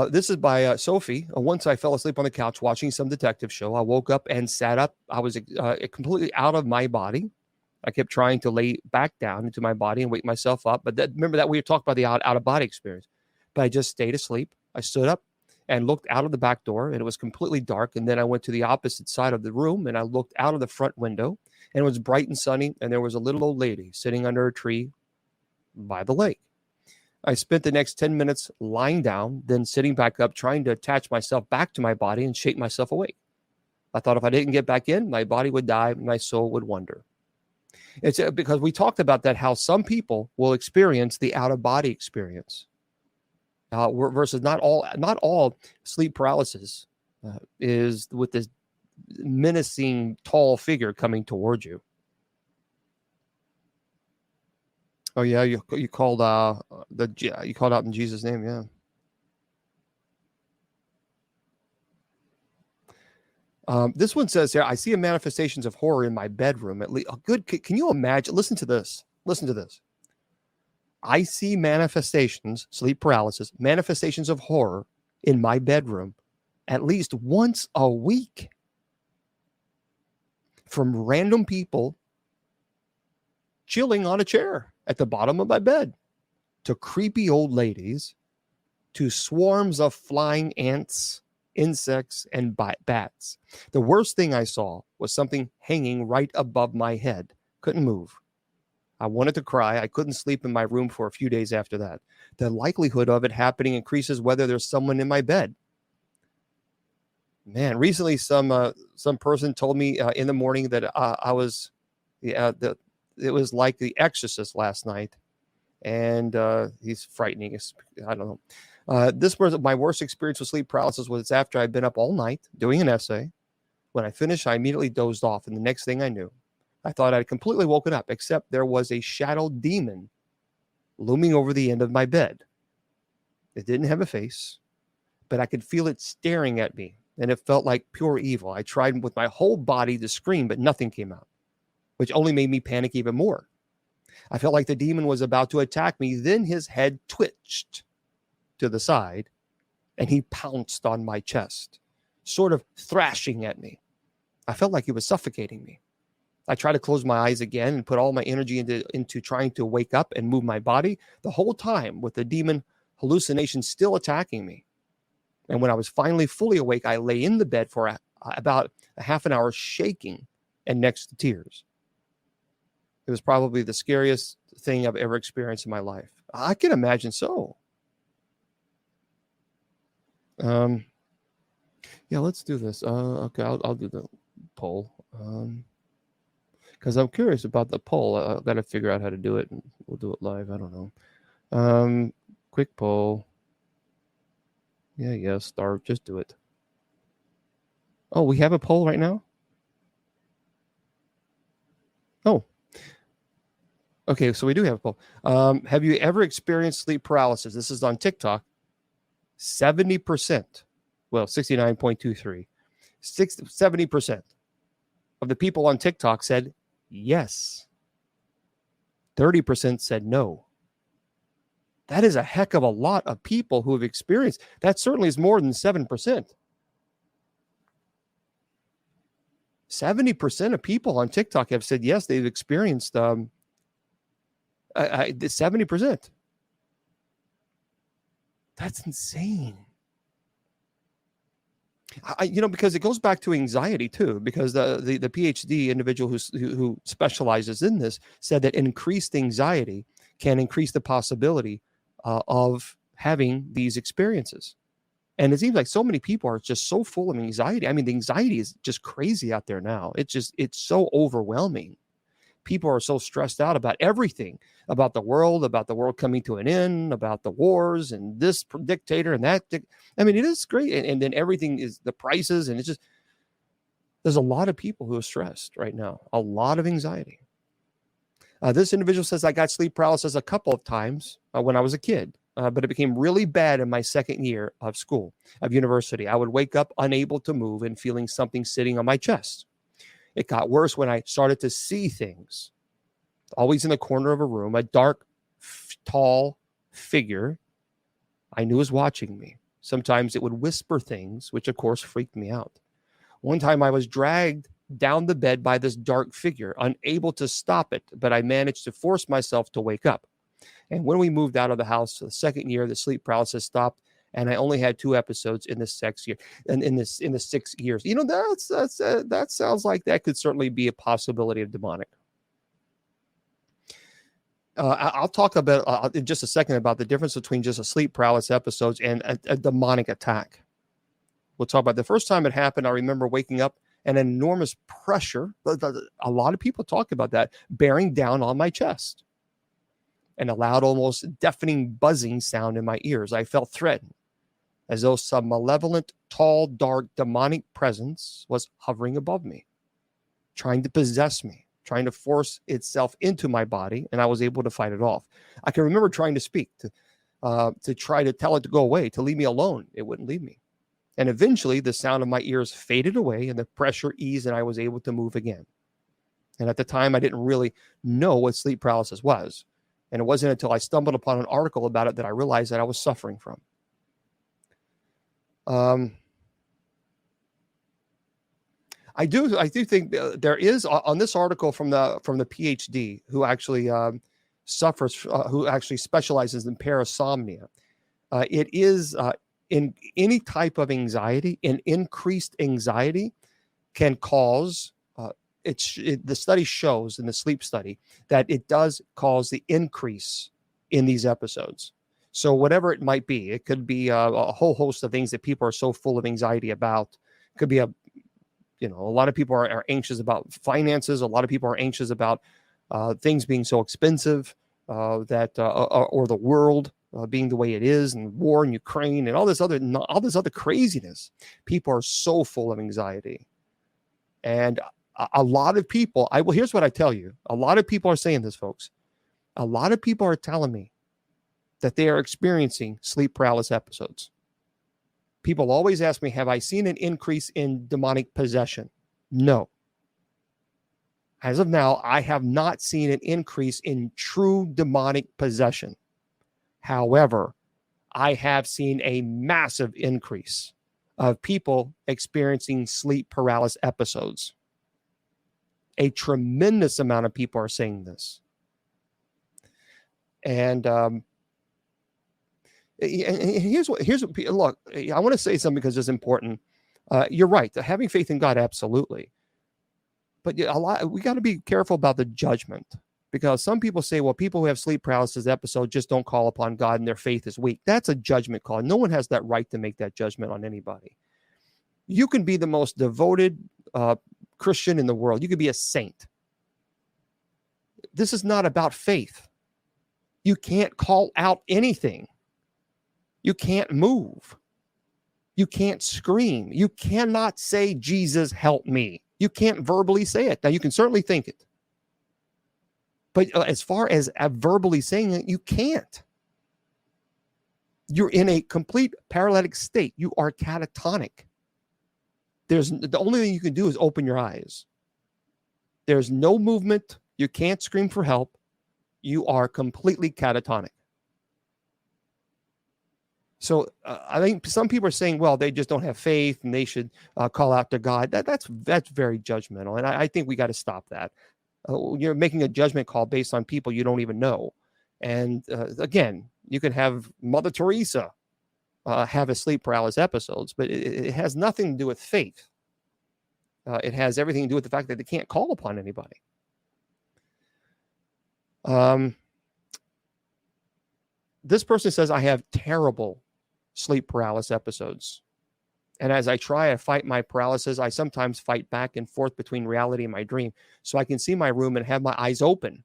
This is by Sophie. Once I fell asleep on the couch watching some detective show. I woke up and sat up. I was completely out of my body. I kept trying to lay back down into my body and wake myself up. But remember that we talked about the out of body experience. But I just stayed asleep. I stood up and looked out of the back door, and it was completely dark. And then I went to the opposite side of the room, and I looked out of the front window, and it was bright and sunny. And there was a little old lady sitting under a tree by the lake. I spent the next 10 minutes lying down, then sitting back up, trying to attach myself back to my body and shake myself awake. I thought if I didn't get back in, my body would die, my soul would wander. It's because we talked about that, how some people will experience the out-of-body experience versus not all sleep paralysis is with this menacing tall figure coming towards you. Oh yeah, you called you called out in Jesus' name, yeah. This one says here, I see a manifestations of horror in my bedroom. At least, can you imagine? Listen to this. Listen to this. I see manifestations, sleep paralysis, manifestations of horror in my bedroom at least once a week from random people chilling on a chair at the bottom of my bed, to creepy old ladies, to swarms of flying ants, insects, and bats. The worst thing I saw was something hanging right above my head. Couldn't move. I wanted to cry. I couldn't sleep in my room for a few days after that. The likelihood of it happening increases whether there's someone in my bed. Man, recently some person told me in the morning that it was like The Exorcist last night, and he's frightening. I don't know. This was my worst experience with sleep paralysis. Was after I'd been up all night doing an essay. When I finished, I immediately dozed off, and the next thing I knew, I thought I'd completely woken up, except there was a shadow demon looming over the end of my bed. It didn't have a face, but I could feel it staring at me, and it felt like pure evil. I tried with my whole body to scream, but nothing came out, which only made me panic even more. I felt like the demon was about to attack me. Then his head twitched to the side, and he pounced on my chest, sort of thrashing at me. I felt like he was suffocating me. I tried to close my eyes again and put all my energy into trying to wake up and move my body, the whole time with the demon hallucination still attacking me. And when I was finally fully awake, I lay in the bed for about a half an hour, shaking and next to tears. It was probably the scariest thing I've ever experienced in my life. I can imagine so. Yeah, let's do this. Okay, I'll do the poll. Because I'm curious about the poll. I've got to figure out how to do it, and we'll do it live. I don't know. Quick poll. Yeah, start. Just do it. Oh, we have a poll right now? Oh. Okay, so we do have a poll. Have you ever experienced sleep paralysis? This is on TikTok. 70%, well, 69.23, 70% of the people on TikTok said yes. 30% said no. That is a heck of a lot of people who have experienced. That certainly is more than 7%. 70% of people on TikTok have said yes, they've experienced 70%. That's insane. Because it goes back to anxiety too, because the PhD individual who specializes in this said that increased anxiety can increase the possibility of having these experiences. And it seems like so many people are just so full of anxiety. I mean, the anxiety is just crazy out there now. It's so overwhelming. People are so stressed out about everything, about the world coming to an end, about the wars and this dictator and that. I mean, it is great. And then everything is the prices. And it's just, there's a lot of people who are stressed right now, a lot of anxiety. This individual says, I got sleep paralysis a couple of times when I was a kid, but it became really bad in my second year of university. I would wake up unable to move and feeling something sitting on my chest. It got worse when I started to see things, always in the corner of a room, a dark, tall figure I knew was watching me. Sometimes it would whisper things, which of course freaked me out. One time I was dragged down the bed by this dark figure, unable to stop it, but I managed to force myself to wake up. And when we moved out of the house the second year, the sleep paralysis stopped, and I only had 2 episodes in the 6 year, and in the 6 years. That sounds like that could certainly be a possibility of demonic. I'll talk about in just a second about the difference between just a sleep paralysis episodes and a demonic attack. We'll talk about the first time it happened. I remember waking up and an enormous pressure. A lot of people talk about that bearing down on my chest, and a loud, almost deafening buzzing sound in my ears. I felt threatened, as though some malevolent, tall, dark, demonic presence was hovering above me, trying to possess me, trying to force itself into my body, and I was able to fight it off. I can remember trying to speak, to try to tell it to go away, to leave me alone. It wouldn't leave me. And eventually, the sound of my ears faded away, and the pressure eased, and I was able to move again. And at the time, I didn't really know what sleep paralysis was. And it wasn't until I stumbled upon an article about it that I realized that I was suffering from. I do think there is on this article from the PhD who actually who actually specializes in parasomnia. It is in any type of anxiety, an increased anxiety can cause. The study shows in the sleep study that it does cause the increase in these episodes. So whatever it might be, it could be a whole host of things that people are so full of anxiety about. It could be a lot of people are anxious about finances. A lot of people are anxious about things being so expensive, or the world being the way it is, and war in Ukraine and all this other craziness. People are so full of anxiety, and a lot of people. Here's what I tell you: a lot of people are saying this, folks. A lot of people are telling me that they are experiencing sleep paralysis episodes. People always ask me, have I seen an increase in demonic possession? No. As of now, I have not seen an increase in true demonic possession. However, I have seen a massive increase of people experiencing sleep paralysis episodes. A tremendous amount of people are saying this. And here's what look, I want to say something because it's important. You're right. Having faith in God, absolutely. But we got to be careful about the judgment, because some people say, well, people who have sleep paralysis episode just don't call upon God and their faith is weak. That's a judgment call. No one has that right to make that judgment on anybody. You can be the most devoted Christian in the world. You could be a saint. This is not about faith. You can't call out anything. You can't move. You can't scream. You cannot say, Jesus, help me. You can't verbally say it. Now, you can certainly think it. But as far as verbally saying it, you can't. You're in a complete paralytic state. You are catatonic. The only thing you can do is open your eyes. There's no movement. You can't scream for help. You are completely catatonic. So I think some people are saying, well, they just don't have faith and they should call out to God. That's very judgmental. And I think we got to stop that. You're making a judgment call based on people you don't even know. And again, you could have Mother Teresa have a sleep paralysis episodes, but it has nothing to do with faith. It has everything to do with the fact that they can't call upon anybody. This person says, I have terrible sleep paralysis episodes. And as I try to fight my paralysis, I sometimes fight back and forth between reality and my dream. So I can see my room and have my eyes open.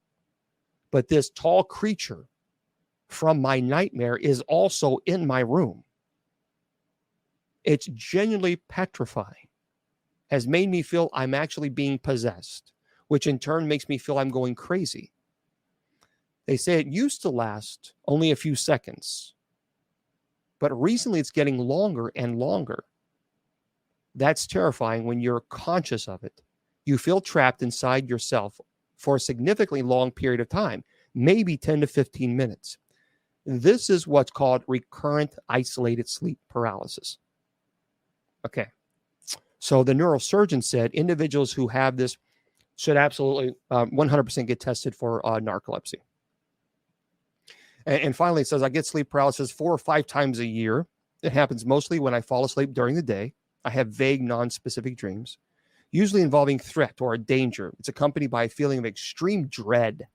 But this tall creature from my nightmare is also in my room. It's genuinely petrifying. Has made me feel I'm actually being possessed, which in turn makes me feel I'm going crazy. They say it used to last only a few seconds, but recently it's getting longer and longer. That's terrifying when you're conscious of it. You feel trapped inside yourself for a significantly long period of time, maybe 10 to 15 minutes. This is what's called recurrent isolated sleep paralysis. Okay. So the neurosurgeon said individuals who have this should absolutely 100% get tested for narcolepsy. And finally, it says, I get sleep paralysis 4 or 5 times a year. It happens mostly when I fall asleep during the day. I have vague, non-specific dreams, usually involving threat or a danger. It's accompanied by a feeling of extreme dread,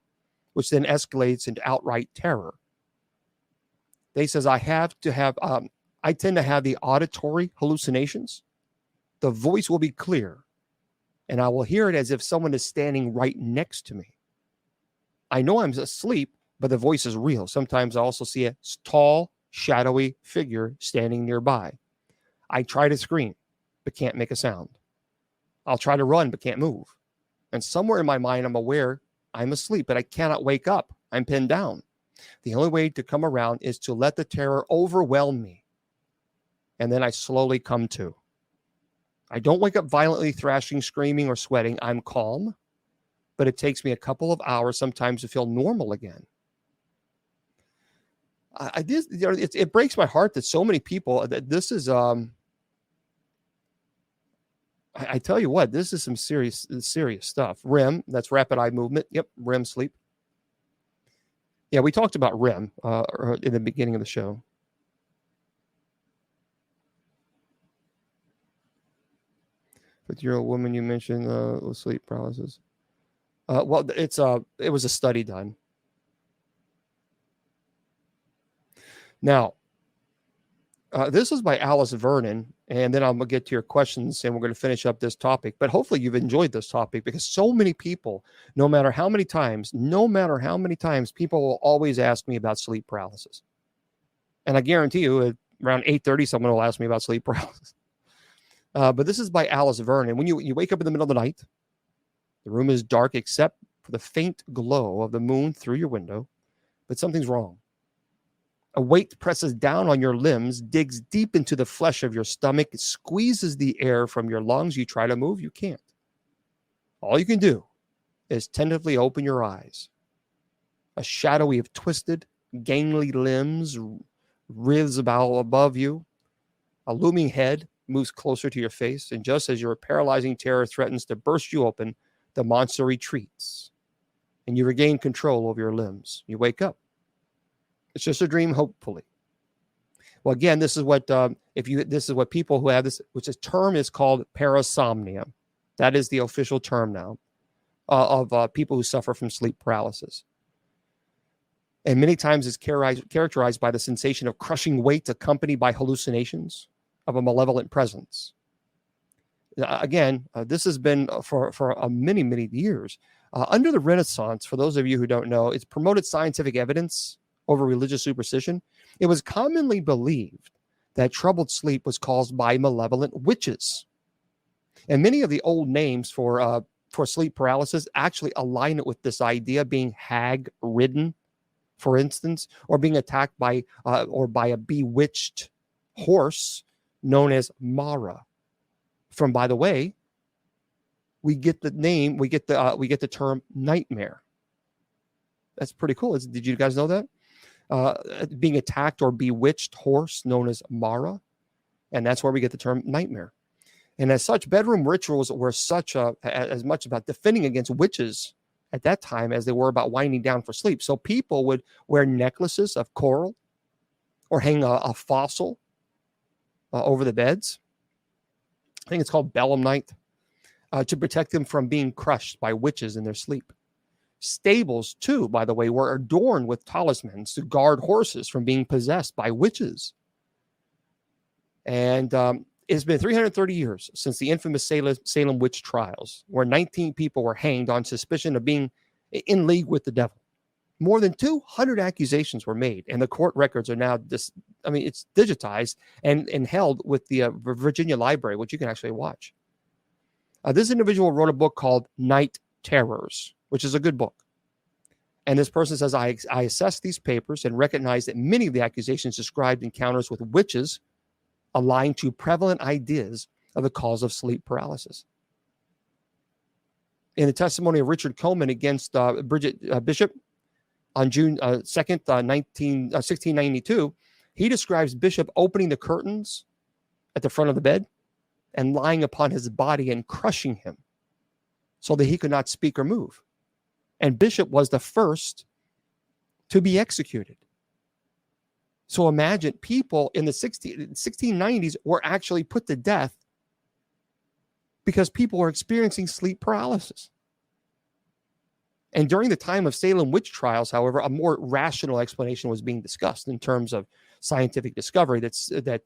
which then escalates into outright terror. They says, I tend to have the auditory hallucinations. The voice will be clear, and I will hear it as if someone is standing right next to me. I know I'm asleep, but the voice is real. Sometimes I also see a tall, shadowy figure standing nearby. I try to scream, but can't make a sound. I'll try to run, but can't move. And somewhere in my mind, I'm aware I'm asleep, but I cannot wake up. I'm pinned down. The only way to come around is to let the terror overwhelm me. And then I slowly come to. I don't wake up violently, thrashing, screaming, or sweating. I'm calm, but it takes me a couple of hours sometimes to feel normal again. It breaks my heart that so many people, that this is, I tell you what, this is some serious stuff. REM, that's rapid eye movement. Yep, REM sleep. Yeah, we talked about REM in the beginning of the show. But you're a woman, you mentioned with sleep paralysis. Well, it was a study done. Now, this is by Alice Vernon, and then I'm going to get to your questions, and we're going to finish up this topic. But hopefully you've enjoyed this topic, because so many people, no matter how many times, people will always ask me about sleep paralysis. And I guarantee you, at around 8:30, someone will ask me about sleep paralysis. But this is by Alice Vernon. When you wake up in the middle of the night, the room is dark except for the faint glow of the moon through your window, but something's wrong. A weight presses down on your limbs, digs deep into the flesh of your stomach, squeezes the air from your lungs. You try to move, you can't. All you can do is tentatively open your eyes. A shadowy of twisted, gangly limbs writhes about above you. A looming head moves closer to your face, and just as your paralyzing terror threatens to burst you open, the monster retreats, and you regain control over your limbs. You wake up. It's just a dream, hopefully. Well, again, this is what people who have this, which is term is called parasomnia. That is the official term now of people who suffer from sleep paralysis. And many times it's characterized by the sensation of crushing weight accompanied by hallucinations of a malevolent presence. Again, this has been for many, many years. Under the Renaissance, for those of you who don't know, it's promoted scientific evidence over religious superstition. It was commonly believed that troubled sleep was caused by malevolent witches. And many of the old names for sleep paralysis actually align it with this idea, being hag-ridden, for instance, or being attacked by a bewitched horse known as Mara. From, by the way, we get the name, we get the term nightmare. That's pretty cool. Did you guys know that? Being attacked or bewitched horse known as Mara. And that's where we get the term nightmare. And as such, bedroom rituals were as much about defending against witches at that time as they were about winding down for sleep. So people would wear necklaces of coral or hang a fossil over the beds. I think it's called belemnite, to protect them from being crushed by witches in their sleep. Stables, too, by the way, were adorned with talismans to guard horses from being possessed by witches. And it's been 330 years since the infamous Salem witch trials, where 19 people were hanged on suspicion of being in league with the devil. More than 200 accusations were made, and the court records are now it's digitized and held with the Virginia Library, which you can actually watch. This individual wrote a book called Night Terrors, which is a good book. And this person says, I assessed these papers and recognized that many of the accusations described encounters with witches aligned to prevalent ideas of the cause of sleep paralysis. In the testimony of Richard Coleman against Bridget Bishop on June 2nd, 1692, he describes Bishop opening the curtains at the front of the bed and lying upon his body and crushing him so that he could not speak or move. And Bishop was the first to be executed. So imagine people in the 1690s were actually put to death because people were experiencing sleep paralysis. And during the time of Salem witch trials, however, a more rational explanation was being discussed in terms of scientific discovery that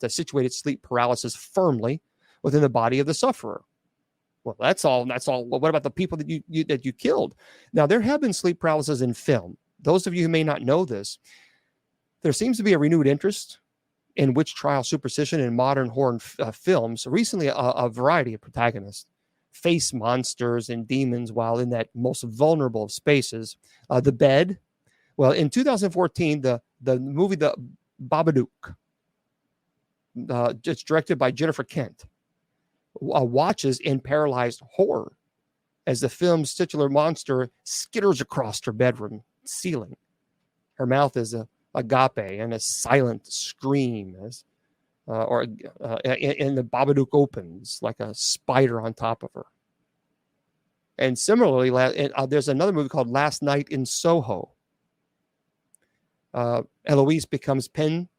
situated sleep paralysis firmly within the body of the sufferer. Well, that's all. Well, what about the people that you killed? Now, there have been sleep paralysis in film. Those of you who may not know this, there seems to be a renewed interest in witch trial superstition in modern horror films. Recently, a variety of protagonists face monsters and demons while in that most vulnerable of spaces. The bed. Well, in 2014, the movie The Babadook, it's directed by Jennifer Kent, watches in paralyzed horror as the film's titular monster skitters across her bedroom ceiling. Her mouth is agape and a silent scream in the Babadook opens like a spider on top of her. And similarly, there's another movie called Last Night in Soho. Eloise becomes pinned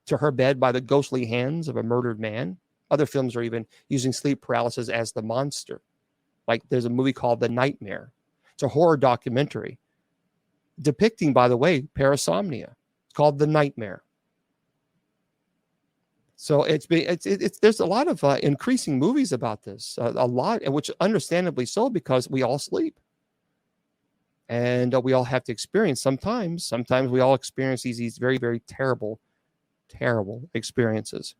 to her bed by the ghostly hands of a murdered man. Other films are even using sleep paralysis as the monster. Like there's a movie called The Nightmare. It's a horror documentary depicting, by the way, parasomnia. It's called The Nightmare. So there's a lot of increasing movies about this, a lot, and which understandably so, because we all sleep. And we all have to experience sometimes we all experience these very, very terrible experiences.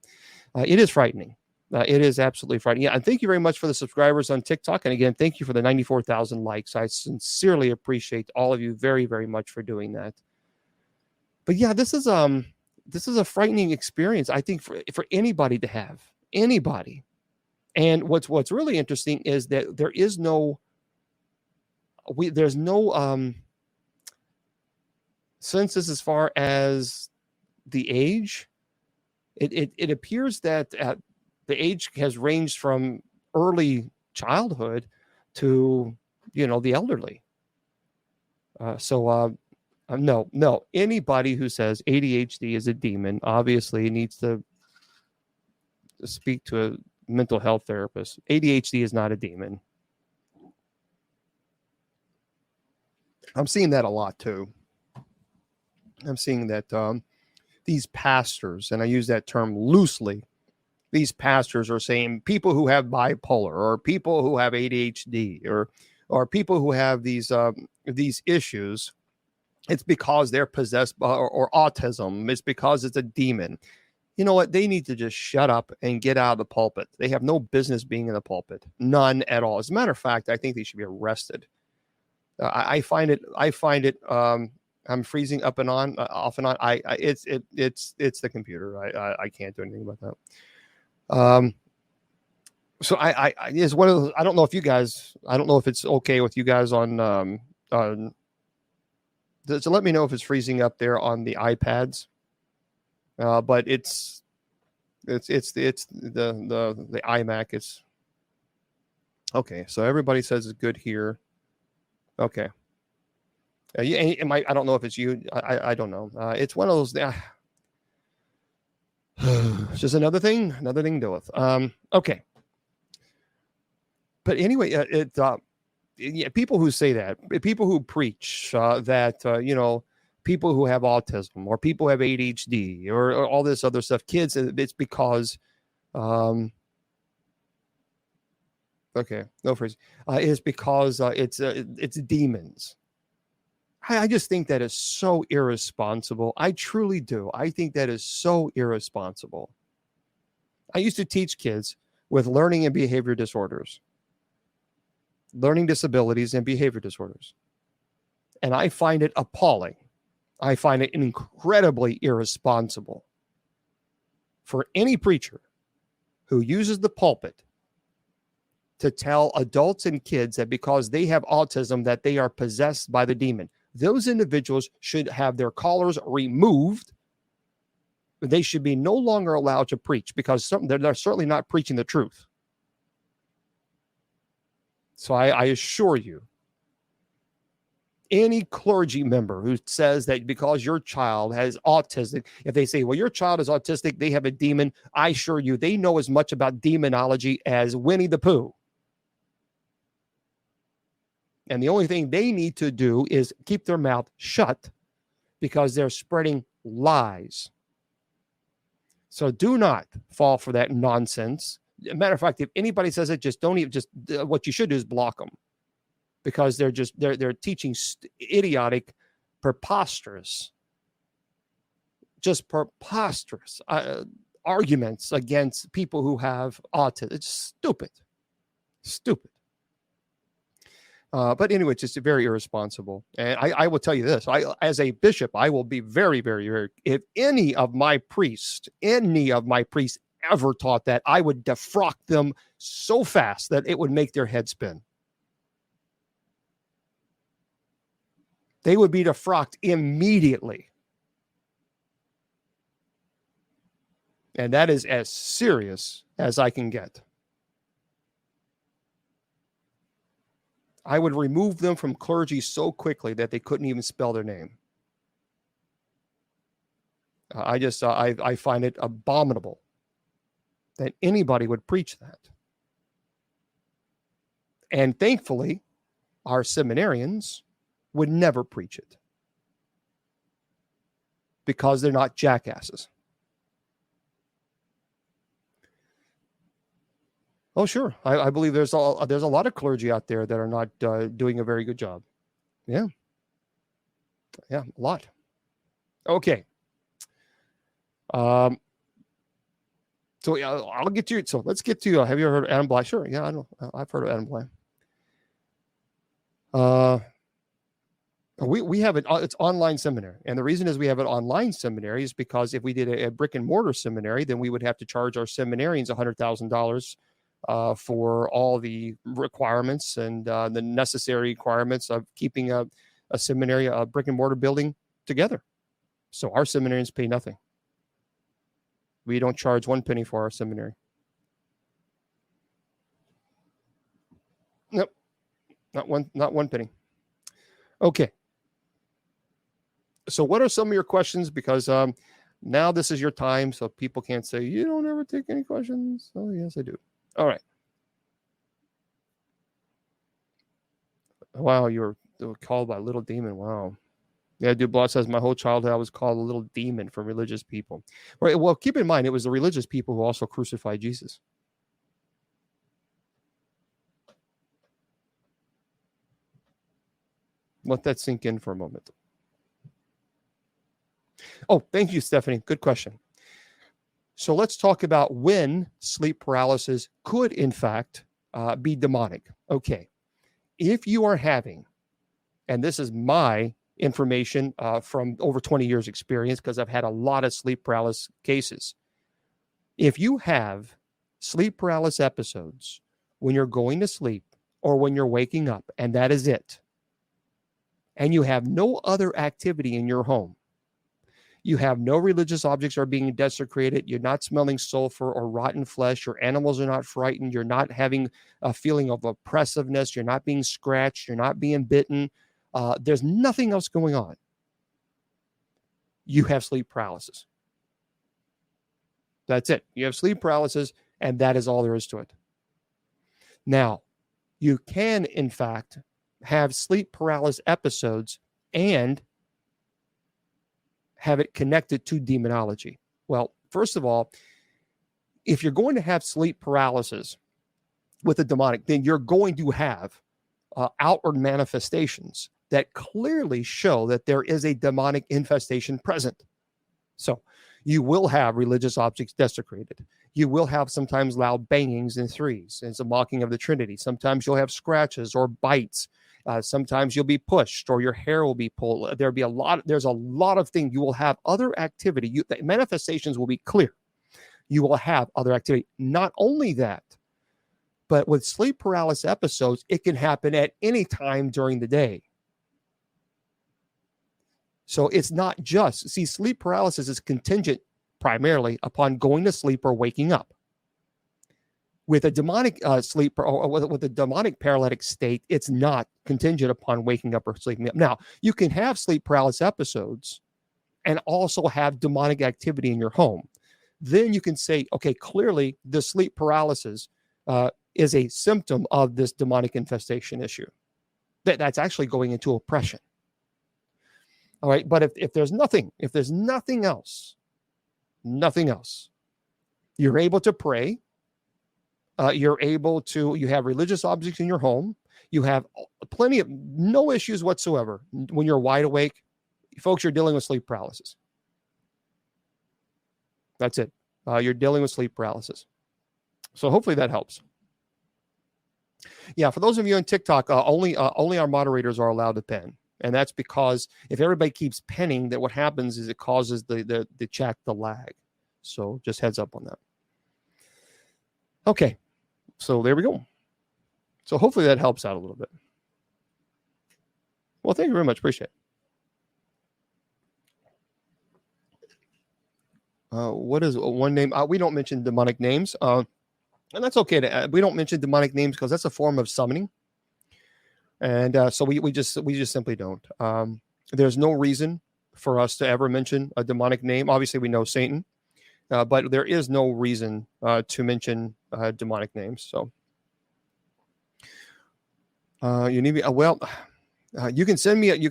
It is frightening. It is absolutely frightening. Yeah, and thank you very much for the subscribers on TikTok. And again, thank you for the 94,000 likes. I sincerely appreciate all of you very, very much for doing that. But yeah, this is a frightening experience, I think, for anybody to have. Anybody. And what's really interesting is that there's no census as far as the age. It appears that the age has ranged from early childhood to the elderly. No, anybody who says ADHD is a demon obviously needs to speak to a mental health therapist. ADHD is not a demon. I'm seeing that a lot too. I'm seeing that these pastors, and I use that term loosely, these pastors are saying people who have bipolar or people who have ADHD or people who have these issues, it's because they're possessed by, or autism. It's because it's a demon. You know what? They need to just shut up and get out of the pulpit. They have no business being in the pulpit. None at all. As a matter of fact, I think they should be arrested. I find it. I'm freezing up and on, off and on. It's the computer. I can't do anything about that. So I is one of those, I don't know if you guys, I don't know if it's okay with you guys on so let me know if it's freezing up there on the iPads. But it's the iMac. It's okay. So everybody says it's good here. Okay. I don't know if it's you. I don't know. It's one of those. It's just another thing to deal with. Okay. But anyway, yeah, people who say that, people who preach that, people who have autism or people who have ADHD or all this other stuff, kids, it's because, okay, no phrase, is because it's demons. I just think that is so irresponsible. I truly do. I think that is so irresponsible. I used to teach kids with learning and behavior disorders, learning disabilities and behavior disorders. And I find it appalling. I find it incredibly irresponsible for any preacher who uses the pulpit to tell adults and kids that because they have autism that they are possessed by the demon. Those individuals should have their collars removed. They should be no longer allowed to preach because they're certainly not preaching the truth. So I assure you, any clergy member who says that because your child has autism, if they say, well, your child is autistic, they have a demon, I assure you, they know as much about demonology as Winnie the Pooh. And the only thing they need to do is keep their mouth shut because they're spreading lies. So do not fall for that nonsense. Matter of fact, if anybody says it, just don't even, what you should do is block them because they're teaching idiotic, preposterous arguments against people who have autism. It's stupid. But anyway, it's just very irresponsible. And I will tell you this, as a bishop, I will be very, very, very, if any of my priests ever taught that, I would defrock them so fast that it would make their head spin. They would be defrocked immediately. And that is as serious as I can get. I would remove them from clergy so quickly that they couldn't even spell their name. I find it abominable that anybody would preach that. And thankfully, our seminarians would never preach it because they're not jackasses. Oh, sure. I believe there's a lot of clergy out there that are not doing a very good job. Yeah, a lot. Okay. So I'll get to it. So let's get to. Have you ever heard of Adam Bly? Sure. Yeah, I know. I've heard of Adam Bly. We have it's online seminary, and the reason is we have an online seminary is because if we did a brick and mortar seminary, then we would have to charge our seminarians $100,000 for all the requirements and the necessary requirements of keeping a seminary, a brick and mortar building together. So our seminarians pay nothing. We don't charge one penny for our seminary. Nope, not one penny. Okay. So what are some of your questions? Because now this is your time, so people can't say, you don't ever take any questions. Oh, yes, I do. All right. Wow, you were called by little demon. Wow. Yeah, Dubois says, my whole childhood I was called a little demon from religious people. Right. Well, keep in mind, it was the religious people who also crucified Jesus. Let that sink in for a moment. Oh, thank you, Stephanie. Good question. So let's talk about when sleep paralysis could, in fact, be demonic. Okay. If you are having, and this is my information from over 20 years experience, because I've had a lot of sleep paralysis cases. If you have sleep paralysis episodes when you're going to sleep or when you're waking up, and that is it, and you have no other activity in your home, you have no religious objects are being desecrated, you're not smelling sulfur or rotten flesh, your animals are not frightened, you're not having a feeling of oppressiveness, you're not being scratched, you're not being bitten, there's nothing else going on, you have sleep paralysis. That's it. You have sleep paralysis, and that is all there is to it. Now, you can, in fact, have sleep paralysis episodes and have it connected to demonology. Well, first of all, if you're going to have sleep paralysis with a demonic, then you're going to have outward manifestations that clearly show that there is a demonic infestation present. So you will have religious objects desecrated. You will have sometimes loud bangings in threes. It's a mocking of the Trinity. Sometimes you'll have scratches or bites. Sometimes you'll be pushed or your hair will be pulled. There's a lot of things. You will have other activity. The manifestations will be clear. You will have other activity. Not only that, but with sleep paralysis episodes, it can happen at any time during the day. So it's not just, sleep paralysis is contingent primarily upon going to sleep or waking up. With a demonic sleep or with a demonic paralytic state, it's not contingent upon waking up or sleeping up. Now, you can have sleep paralysis episodes and also have demonic activity in your home. Then you can say, okay, clearly the sleep paralysis is a symptom of this demonic infestation issue. That's actually going into oppression. All right, but if there's nothing else, you're able to pray. You have religious objects in your home. You have no issues whatsoever when you're wide awake. Folks, you're dealing with sleep paralysis. That's it. You're dealing with sleep paralysis. So hopefully that helps. Yeah, for those of you on TikTok, only our moderators are allowed to pen. And that's because if everybody keeps penning, that what happens is it causes the chat to lag. So just heads up on that. Okay, so there we go. So hopefully that helps out a little bit. Well, thank you very much. Appreciate it. What is one name? We don't mention demonic names. And that's okay. We don't mention demonic names because that's a form of summoning. And so we just simply don't. There's no reason for us to ever mention a demonic name. Obviously, we know Satan, but there is no reason to mention demonic names. So you need me. You can send me. You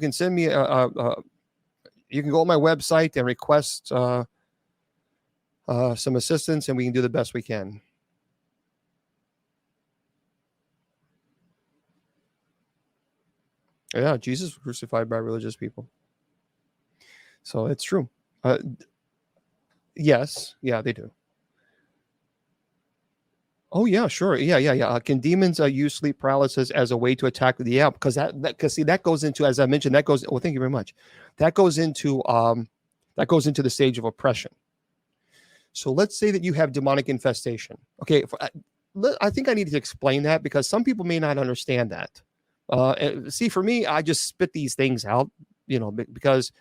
can go on my website and request some assistance, and we can do the best we can. Yeah, Jesus was crucified by religious people. So it's true. Yes, yeah, they do. Oh yeah, sure. Yeah. Can demons use sleep paralysis as a way to attack the app? Because that goes into, as I mentioned, that goes. Well, thank you very much. That goes into the stage of oppression. So let's say that you have demonic infestation. Okay, I think I need to explain that because some people may not understand that. For me, I just spit these things out, because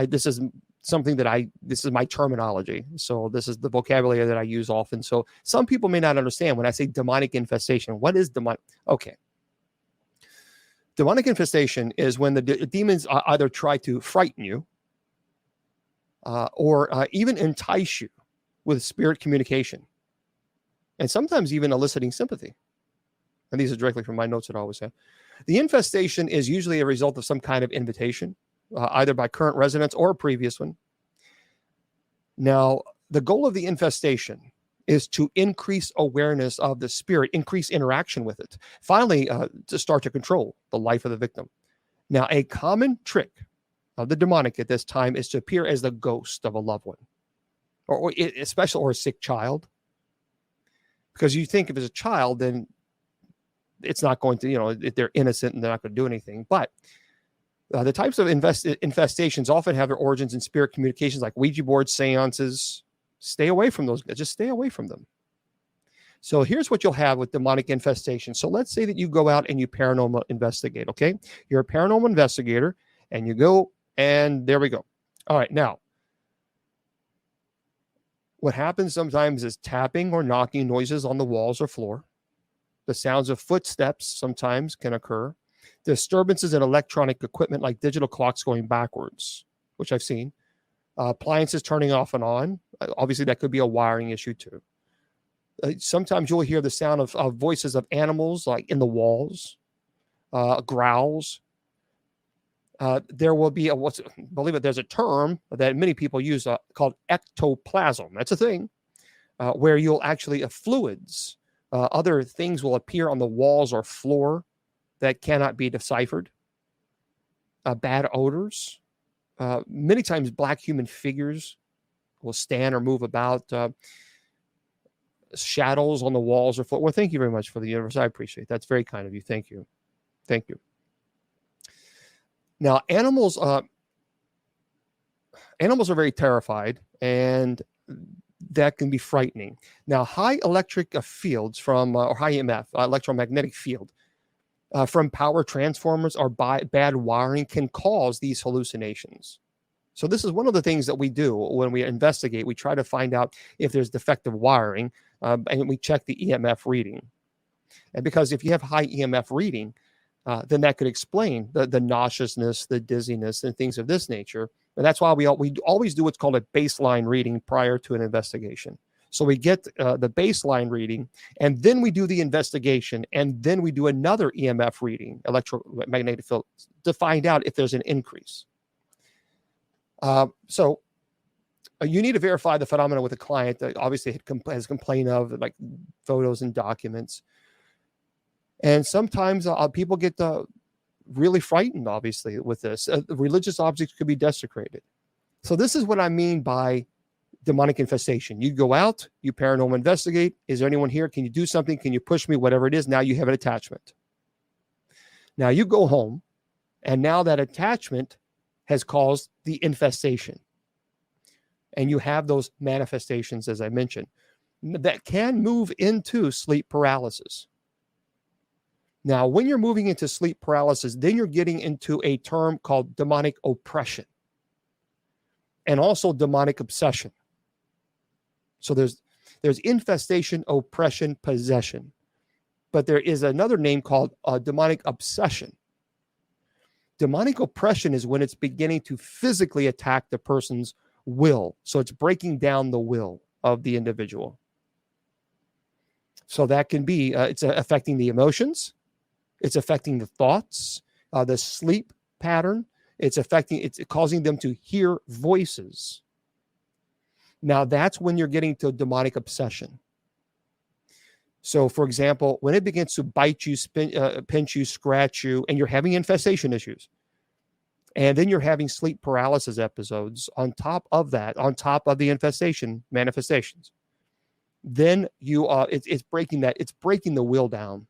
this is something this is my terminology. So this is the vocabulary that I use often. So some people may not understand when I say demonic infestation. What is demonic? Okay. Demonic infestation is when the demons either try to frighten you or even entice you with spirit communication, and sometimes even eliciting sympathy. And these are directly from my notes that I always have. The infestation is usually a result of some kind of invitation, either by current residents or a previous one. Now, the goal of the infestation is to increase awareness of the spirit, increase interaction with it, finally to start to control the life of the victim. Now, a common trick of the demonic at this time is to appear as the ghost of a loved one, or especially or a sick child. Because you think if it's a child, then it's not going to, they're innocent and they're not going to do anything. But the types of infestations often have their origins in spirit communications like Ouija boards, seances. Stay away from those. Just stay away from them. So here's what you'll have with demonic infestation. So let's say that you go out and you paranormal investigate, okay? You're a paranormal investigator and you go and there we go. All right, now, what happens sometimes is tapping or knocking noises on the walls or floor. The sounds of footsteps sometimes can occur. Disturbances in electronic equipment like digital clocks going backwards, which I've seen. Appliances turning off and on. Obviously, that could be a wiring issue too. Sometimes you'll hear the sound of voices of animals like in the walls, growls. There will be believe it, there's a term that many people use called ectoplasm. That's a thing where you'll actually fluids, other things will appear on the walls or floor that cannot be deciphered. Bad odors. Many times black human figures will stand or move about. Shadows on the walls or floor. Well, thank you very much for the universe. I appreciate it. That's very kind of you. Thank you. Thank you. Now, animals are very terrified, and that can be frightening. Now, high electric fields from, or high EMF, electromagnetic field, from power transformers or bad wiring can cause these hallucinations. So this is one of the things that we do when we investigate. We try to find out if there's defective wiring, and we check the EMF reading. And because if you have high EMF reading, then that could explain the nauseousness, the dizziness, and things of this nature. And that's why we always do what's called a baseline reading prior to an investigation. So we get the baseline reading, and then we do the investigation, and then we do another EMF reading, electromagnetic field, to find out if there's an increase. So you need to verify the phenomena with a client that obviously has complained of, like photos and documents. And sometimes people get really frightened, obviously, with this. Religious objects could be desecrated. So this is what I mean by demonic infestation. You go out, you paranormal investigate. Is there anyone here? Can you do something? Can you push me? Whatever it is, now you have an attachment. Now you go home, and now that attachment has caused the infestation. And you have those manifestations, as I mentioned, that can move into sleep paralysis. Now, when you're moving into sleep paralysis, then you're getting into a term called demonic oppression and also demonic obsession. So there's infestation, oppression, possession. But there is another name called demonic obsession. Demonic oppression is when it's beginning to physically attack the person's will. So it's breaking down the will of the individual. So that can be, it's affecting the emotions. It's affecting the thoughts, the sleep pattern. It's causing them to hear voices. Now that's when you're getting to demonic obsession. So for example, when it begins to bite you, pinch you, scratch you, and you're having infestation issues, and then you're having sleep paralysis episodes on top of that, on top of the infestation manifestations, then it's breaking the will down.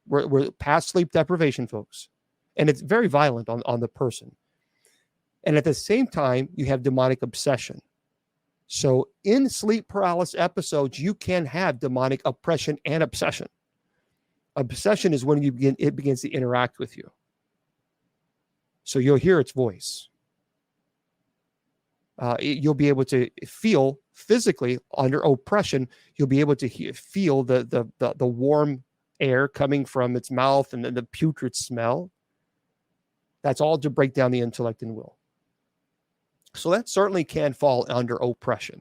We're past sleep deprivation, folks. And it's very violent on the person. And at the same time, you have demonic obsession. So in sleep paralysis episodes, you can have demonic oppression and obsession. Obsession is when it begins to interact with you. So you'll hear its voice. You'll be able to feel physically under oppression. You'll be able to feel the warm air coming from its mouth and the putrid smell. That's all to break down the intellect and will. So that certainly can fall under oppression.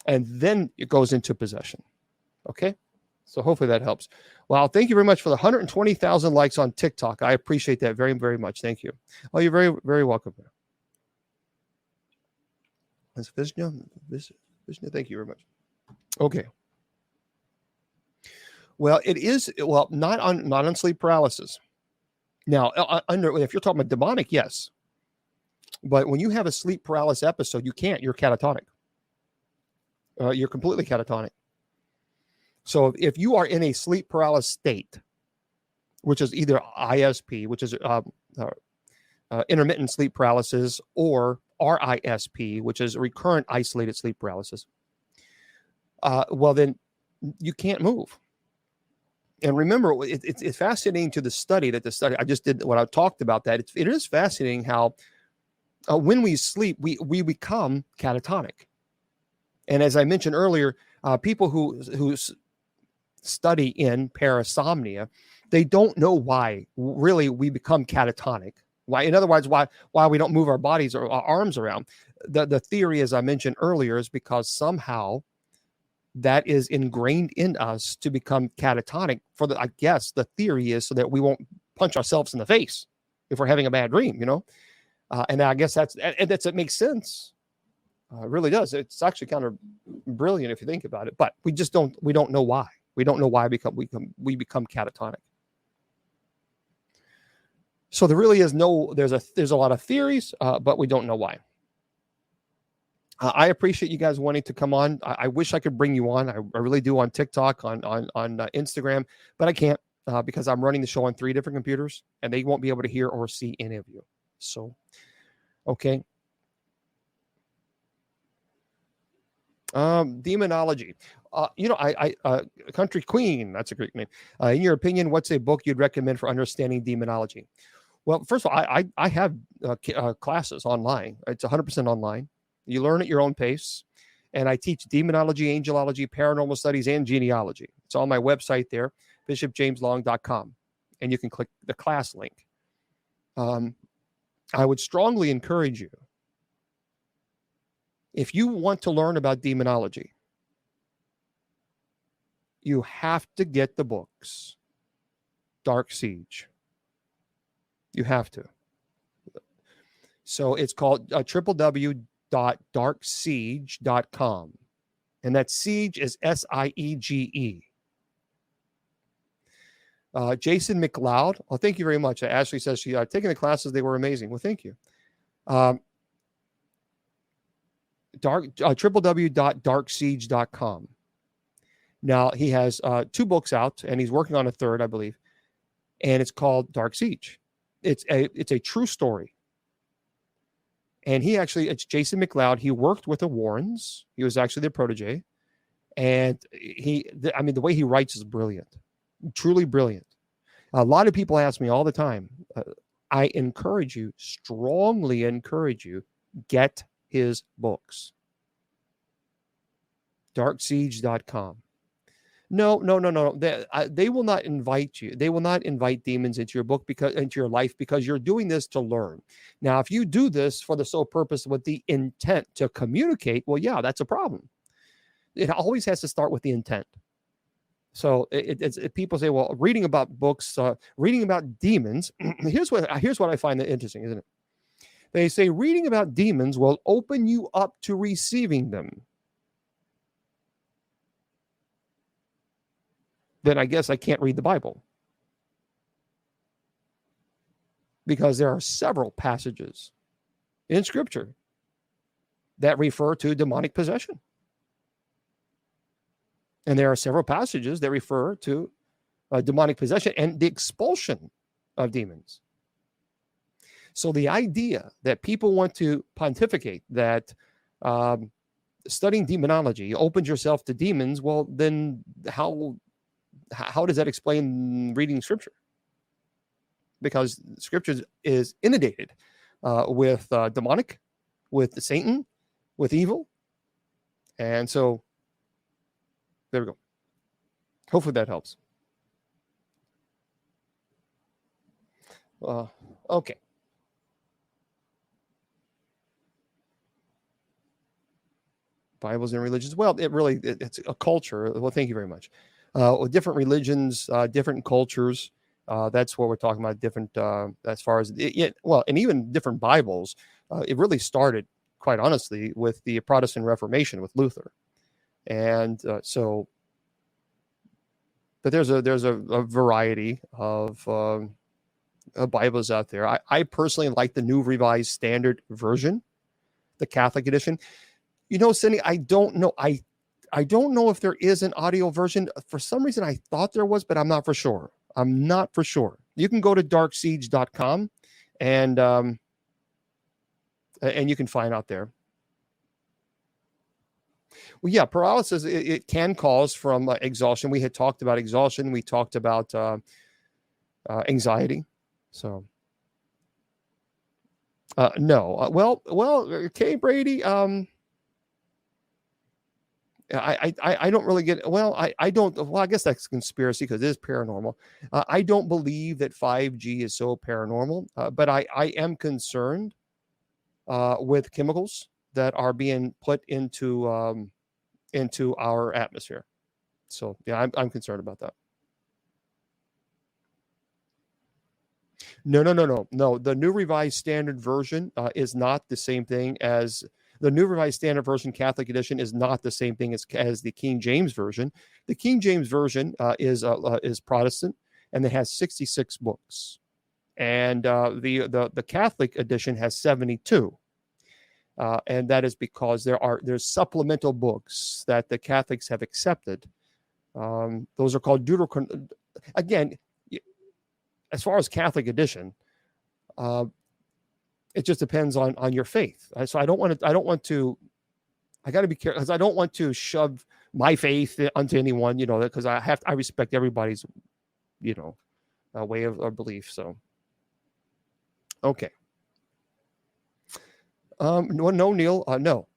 And then it goes into possession. Okay? So hopefully that helps. Well, thank you very much for the 120,000 likes on TikTok. I appreciate that very, very much. Thank you. Oh, you're very, very welcome. That's Vishnu. Thank you very much. Okay. Well, it is, not on sleep paralysis. Now, if you're talking about demonic, yes. But when you have a sleep paralysis episode, you're catatonic. You're completely catatonic. So if you are in a sleep paralysis state, which is either ISP, which is intermittent sleep paralysis, or RISP, which is recurrent isolated sleep paralysis, well, then you can't move. And remember, it's fascinating to the study I just did when I talked about that. It is fascinating how when we sleep, we become catatonic. And as I mentioned earlier, people who study in parasomnia, they don't know why really we become catatonic. Why, in other words, why we don't move our bodies or our arms around. The theory, as I mentioned earlier, is because somehow that is ingrained in us to become catatonic. I guess the theory is so that we won't punch ourselves in the face if we're having a bad dream, and I guess it makes sense. It really does. It's actually kind of brilliant if you think about it, but we don't know why. We don't know why we become catatonic. So there really is there's a lot of theories, but we don't know why. I appreciate you guys wanting to come on. I wish I could bring you on. I really do, on TikTok, on Instagram, but I can't because I'm running the show on 3 different computers, and they won't be able to hear or see any of you. So, okay. Demonology. Country Queen. That's a great name. In your opinion, what's a book you'd recommend for understanding demonology? Well, first of all, I have classes online. It's 100% online. You learn at your own pace. And I teach demonology, angelology, paranormal studies, and genealogy. It's on my website there, bishopjameslong.com. And you can click the class link. I would strongly encourage you, if you want to learn about demonology, you have to get the books Dark Siege. You have to. So it's called www.darksiege.com. And that siege is Siege. Jason McLeod. Oh, thank you very much. Ashley says she taking the classes. They were amazing. Well, thank you. www.darksiege.com. Now, he has 2 books out, and he's working on a 3rd, I believe. And it's called Dark Siege. It's a true story. And it's Jason McLeod. He worked with the Warrens. He was actually their protege. And the way he writes is brilliant, truly brilliant. A lot of people ask me all the time. I strongly encourage you, get his books. Darksiege.com. No. They will not invite you. They will not invite demons into your life because you're doing this to learn. Now, if you do this for the sole purpose with the intent to communicate, well, yeah, that's a problem. It always has to start with the intent. So people say, well, reading about books, reading about demons. Here's what I find interesting, isn't it? They say reading about demons will open you up to receiving them. Then I guess I can't read the Bible. Because there are several passages in Scripture that refer to demonic possession. And there are several passages that refer to demonic possession and the expulsion of demons. So the idea that people want to pontificate that studying demonology opens yourself to demons, well, then how does that explain reading Scripture? Because Scripture is inundated with demonic, with Satan, with evil. And so there we go. Hopefully that helps. Okay. Bibles and religions. Well, it's a culture. Well, thank you very much. Different religions, different cultures. That's what we're talking about. Different as far as and even different Bibles. It really started, quite honestly, with the Protestant Reformation with Luther, and but there's a variety of Bibles out there. I personally like the New Revised Standard Version, the Catholic edition. Cindy, I don't know. I don't know if there is an audio version. For some reason, I thought there was, but I'm not for sure. You can go to darksiege.com and you can find out there. Well, yeah, paralysis, it can cause from exhaustion. We had talked about exhaustion. We talked about anxiety. So, no. Okay, Brady. I don't really get. Well, I don't. Well, I guess that's conspiracy because it is paranormal. I don't believe that 5G is so paranormal, but I am concerned with chemicals that are being put into our atmosphere. So yeah, I'm concerned about that. No. The New Revised Standard Version is not the same thing as the New Revised Standard Version Catholic Edition is not the same thing as the King James Version. The King James Version is Protestant and it has 66 books, and the Catholic edition has 72. And that is because there's supplemental books that the Catholics have accepted. Those are called Deuterocanon. Again, as far as Catholic edition, it just depends on your faith. So I got to be careful because I don't want to shove my faith onto anyone, because I respect everybody's, way of belief. So, okay. No, Neil, no,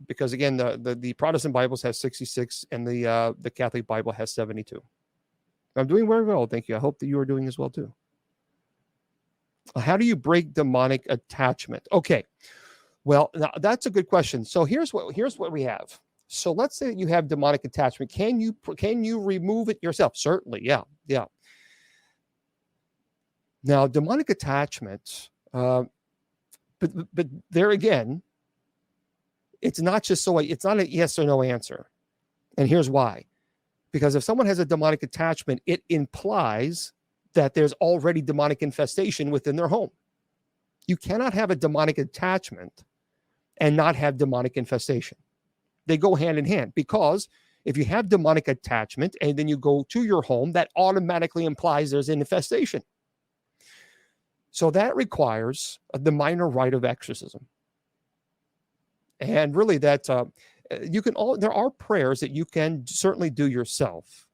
because again, the Protestant Bibles has 66 and the Catholic Bible has 72. I'm doing very well, thank you. I hope that you are doing as well too. How do you break demonic attachment? Okay, well, now that's a good question. So here's what we have. So let's say that you have demonic attachment. Can you remove it yourself? Certainly, yeah. Now, demonic attachment. But there again, it's not a yes or no answer. And here's why. Because if someone has a demonic attachment, it implies that there's already demonic infestation within their home. You cannot have a demonic attachment and not have demonic infestation. They go hand in hand, because if you have demonic attachment and then you go to your home, that automatically implies there's an infestation. So that requires the minor rite of exorcism. And really there are prayers that you can certainly do yourself.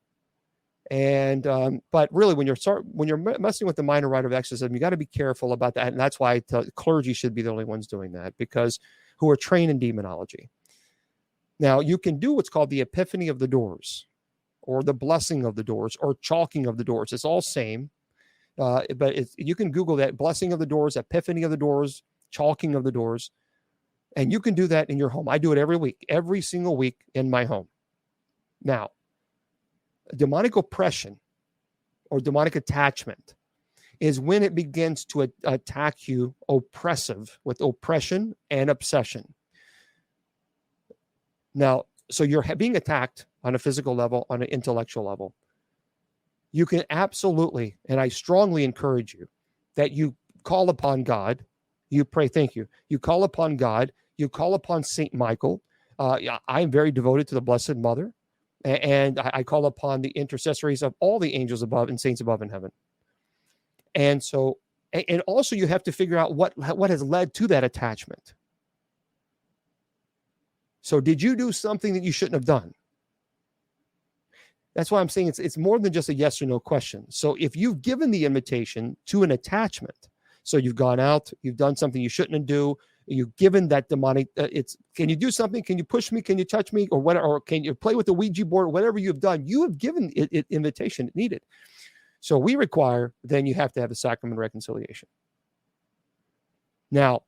And but really when you're messing with the minor rite of exorcism, you got to be careful about that. And that's why clergy should be the only ones doing that, because who are trained in demonology. Now, you can do what's called the epiphany of the doors, or the blessing of the doors, or chalking of the doors. It's all same. But you can Google that: blessing of the doors, epiphany of the doors, chalking of the doors, and you can do that in your home. I do it every single week in my home. Now, demonic oppression or demonic attachment is when it begins to attack you with oppression and obsession. Now, so you're being attacked on a physical level, on an intellectual level. You can absolutely, and I strongly encourage you, that you call upon God. You pray, thank you. You call upon God. You call upon St. Michael. I'm very devoted to the Blessed Mother. And I call upon the intercessories of all the angels above and saints above in heaven. And so, and also you have to figure out what has led to that attachment. So did you do something that you shouldn't have done? That's why I'm saying it's more than just a yes or no question. So if you've given the invitation to an attachment, so you've gone out, you've done something you shouldn't do, you've given that demonic, can you do something? Can you push me? Can you touch me? Or whatever, or can you play with the Ouija board? Whatever you've done, you have given it invitation needed. So we require, then you have to have a sacrament of reconciliation. Now,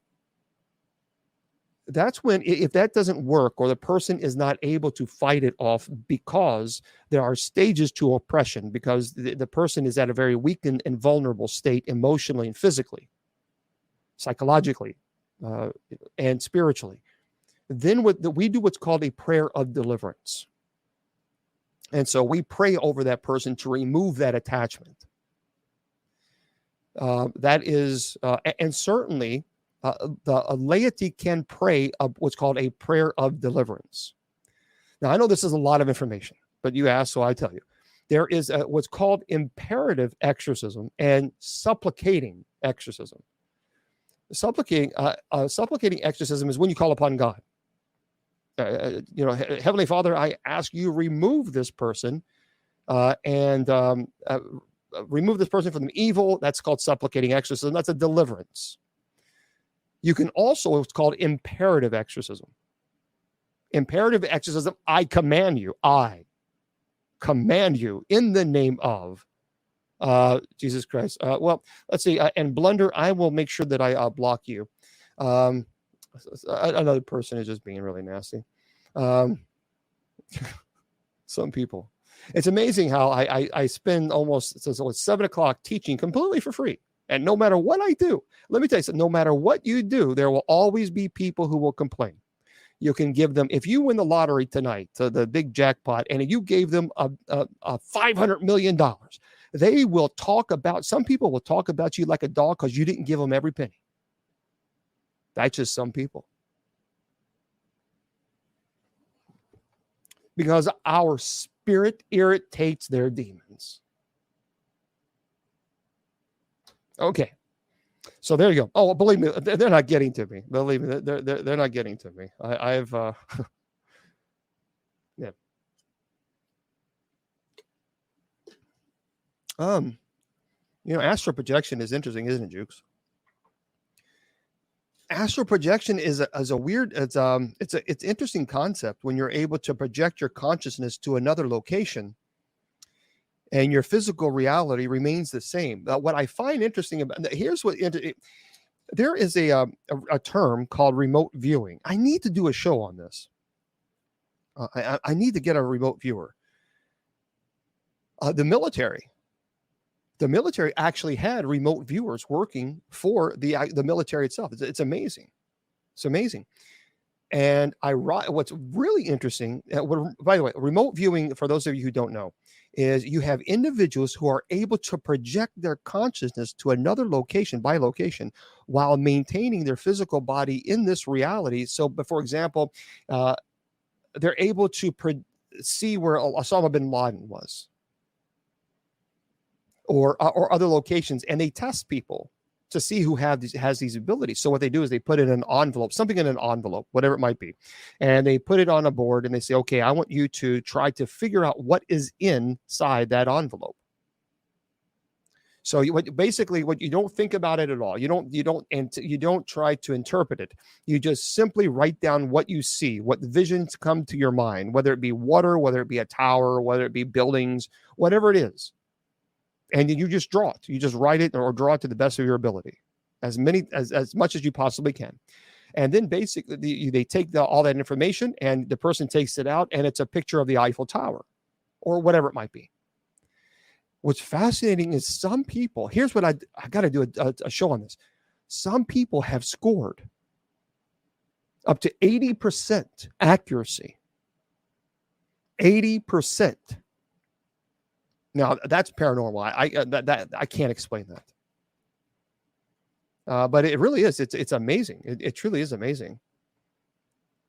that's when, if that doesn't work, or the person is not able to fight it off, because there are stages to oppression, because the person is at a very weak and vulnerable state emotionally and physically, psychologically, and spiritually. Then we do what's called a prayer of deliverance. And so we pray over that person to remove that attachment. That is, and certainly, the laity can pray what's called a prayer of deliverance. Now, I know this is a lot of information, but you asked, so I tell you. There is what's called imperative exorcism and supplicating exorcism. Supplicating exorcism is when you call upon God. Heavenly Father, I ask you remove this person and remove this person from the evil. That's called supplicating exorcism. That's a deliverance. You can also, it's called imperative exorcism. Imperative exorcism, I command you in the name of Jesus Christ. Well, let's see. And blunder, I will make sure that I block you. Another person is just being really nasty. Some people. It's amazing how I spend almost since it's 7 o'clock teaching completely for free. And no matter what I do, let me tell you something, no matter what you do, there will always be people who will complain. You can give them, if you win the lottery tonight, the big jackpot, and you gave them a $500 million, they will talk about, some people will talk about you like a dog because you didn't give them every penny. That's just some people. Because our spirit irritates their demons. Okay. So there you go. Oh, believe me, they're not getting to me. Believe me, they're not getting to me. I've yeah. Astral projection is interesting, isn't it, Jukes? Astral projection is a weird, it's interesting concept when you're able to project your consciousness to another location and your physical reality remains the same. What I find interesting about, here's what, there is a term called remote viewing. I need to do a show on this. I need to get a remote viewer. The military actually had remote viewers working for the military itself. It's amazing. It's amazing. And what's really interesting, by the way, remote viewing, for those of you who don't know, is you have individuals who are able to project their consciousness to another location by location while maintaining their physical body in this reality. So, for example, they're able to see where Osama bin Laden was, or other locations, and they test people to see who has these abilities. So what they do is they put in an envelope, something in an envelope, whatever it might be, and they put it on a board and they say, okay, I want you to try to figure out what is inside that envelope. So basically you don't think about it at all. You don't try to interpret it. You just simply write down what you see, what visions come to your mind, whether it be water, whether it be a tower, whether it be buildings, whatever it is. And you just draw it. You just write it or draw it to the best of your ability, as much as you possibly can. And then basically they take all that information and the person takes it out and it's a picture of the Eiffel Tower or whatever it might be. What's fascinating is some people, here's what I got to do a show on this. Some people have scored up to 80% accuracy. 80%. Now that's paranormal. I can't explain that, but it really is. It's amazing. It truly is amazing.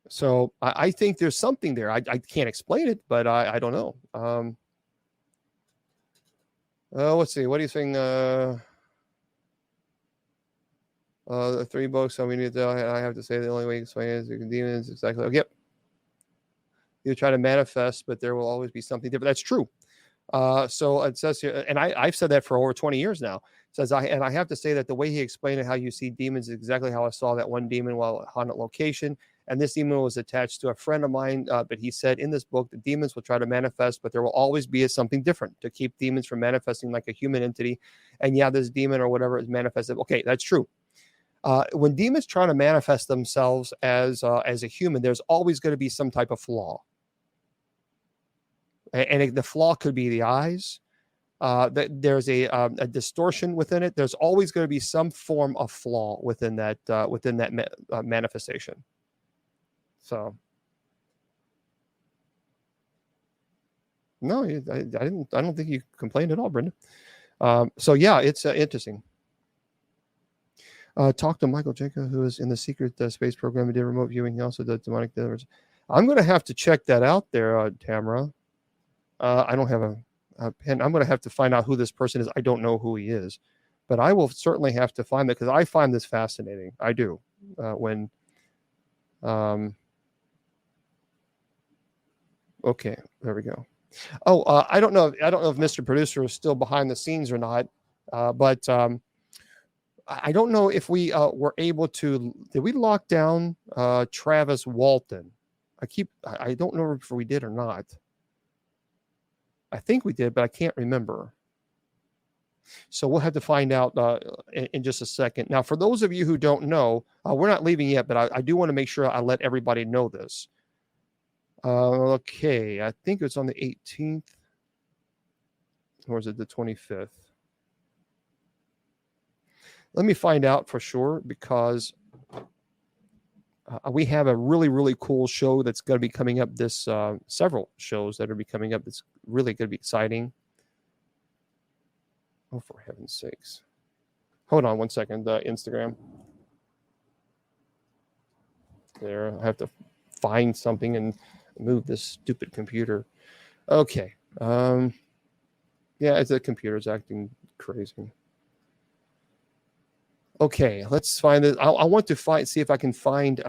So I think there's something there. I can't explain it, but I don't know. Let's see. What do you think? The 3 books. I mean, I have to say the only way to explain it is demons. Exactly. Okay. Yep. You try to manifest, but there will always be something different. That's true. So it says here, and I've said that for over 20 years now. It says I have to say that the way he explained it, how you see demons, is exactly how I saw that one demon while on a location. And this demon was attached to a friend of mine. But he said in this book, the demons will try to manifest, but there will always be something different to keep demons from manifesting like a human entity. And yeah, this demon or whatever is manifested. Okay, that's true. When demons try to manifest themselves as a human, there's always going to be some type of flaw. And the flaw could be the eyes. There's a distortion within it. There's always going to be some form of flaw within that manifestation. So, no, I don't think you complained at all, Brenda. So yeah, it's interesting. Talk to Michael Jacob, who is in the secret space program and did remote viewing. He also does demonic deliverance. I'm going to have to check that out there, Tamara. I don't have a pen. I'm going to have to find out who this person is. I don't know who he is, but I will certainly have to find that because I find this fascinating. I do. Okay, there we go. Oh, I don't know. I don't know if Mr. Producer is still behind the scenes or not, but I don't know if we were able to. Did we lock down Travis Walton? I don't know if we did or not. I think we did, but I can't remember. So we'll have to find out in just a second. Now, for those of you who don't know, we're not leaving yet, but I do want to make sure I let everybody know this. Okay, I think it's on the 18th. Or is it the 25th? Let me find out for sure, because we have a really, really cool show that's going to be coming up this, several shows that are be coming up that's really going to be exciting. Oh, for heaven's sakes. Hold on one second, Instagram. There, I have to find something and move this stupid computer. Okay. Yeah, the computer's acting crazy. Okay, let's find it. I want to see if I can find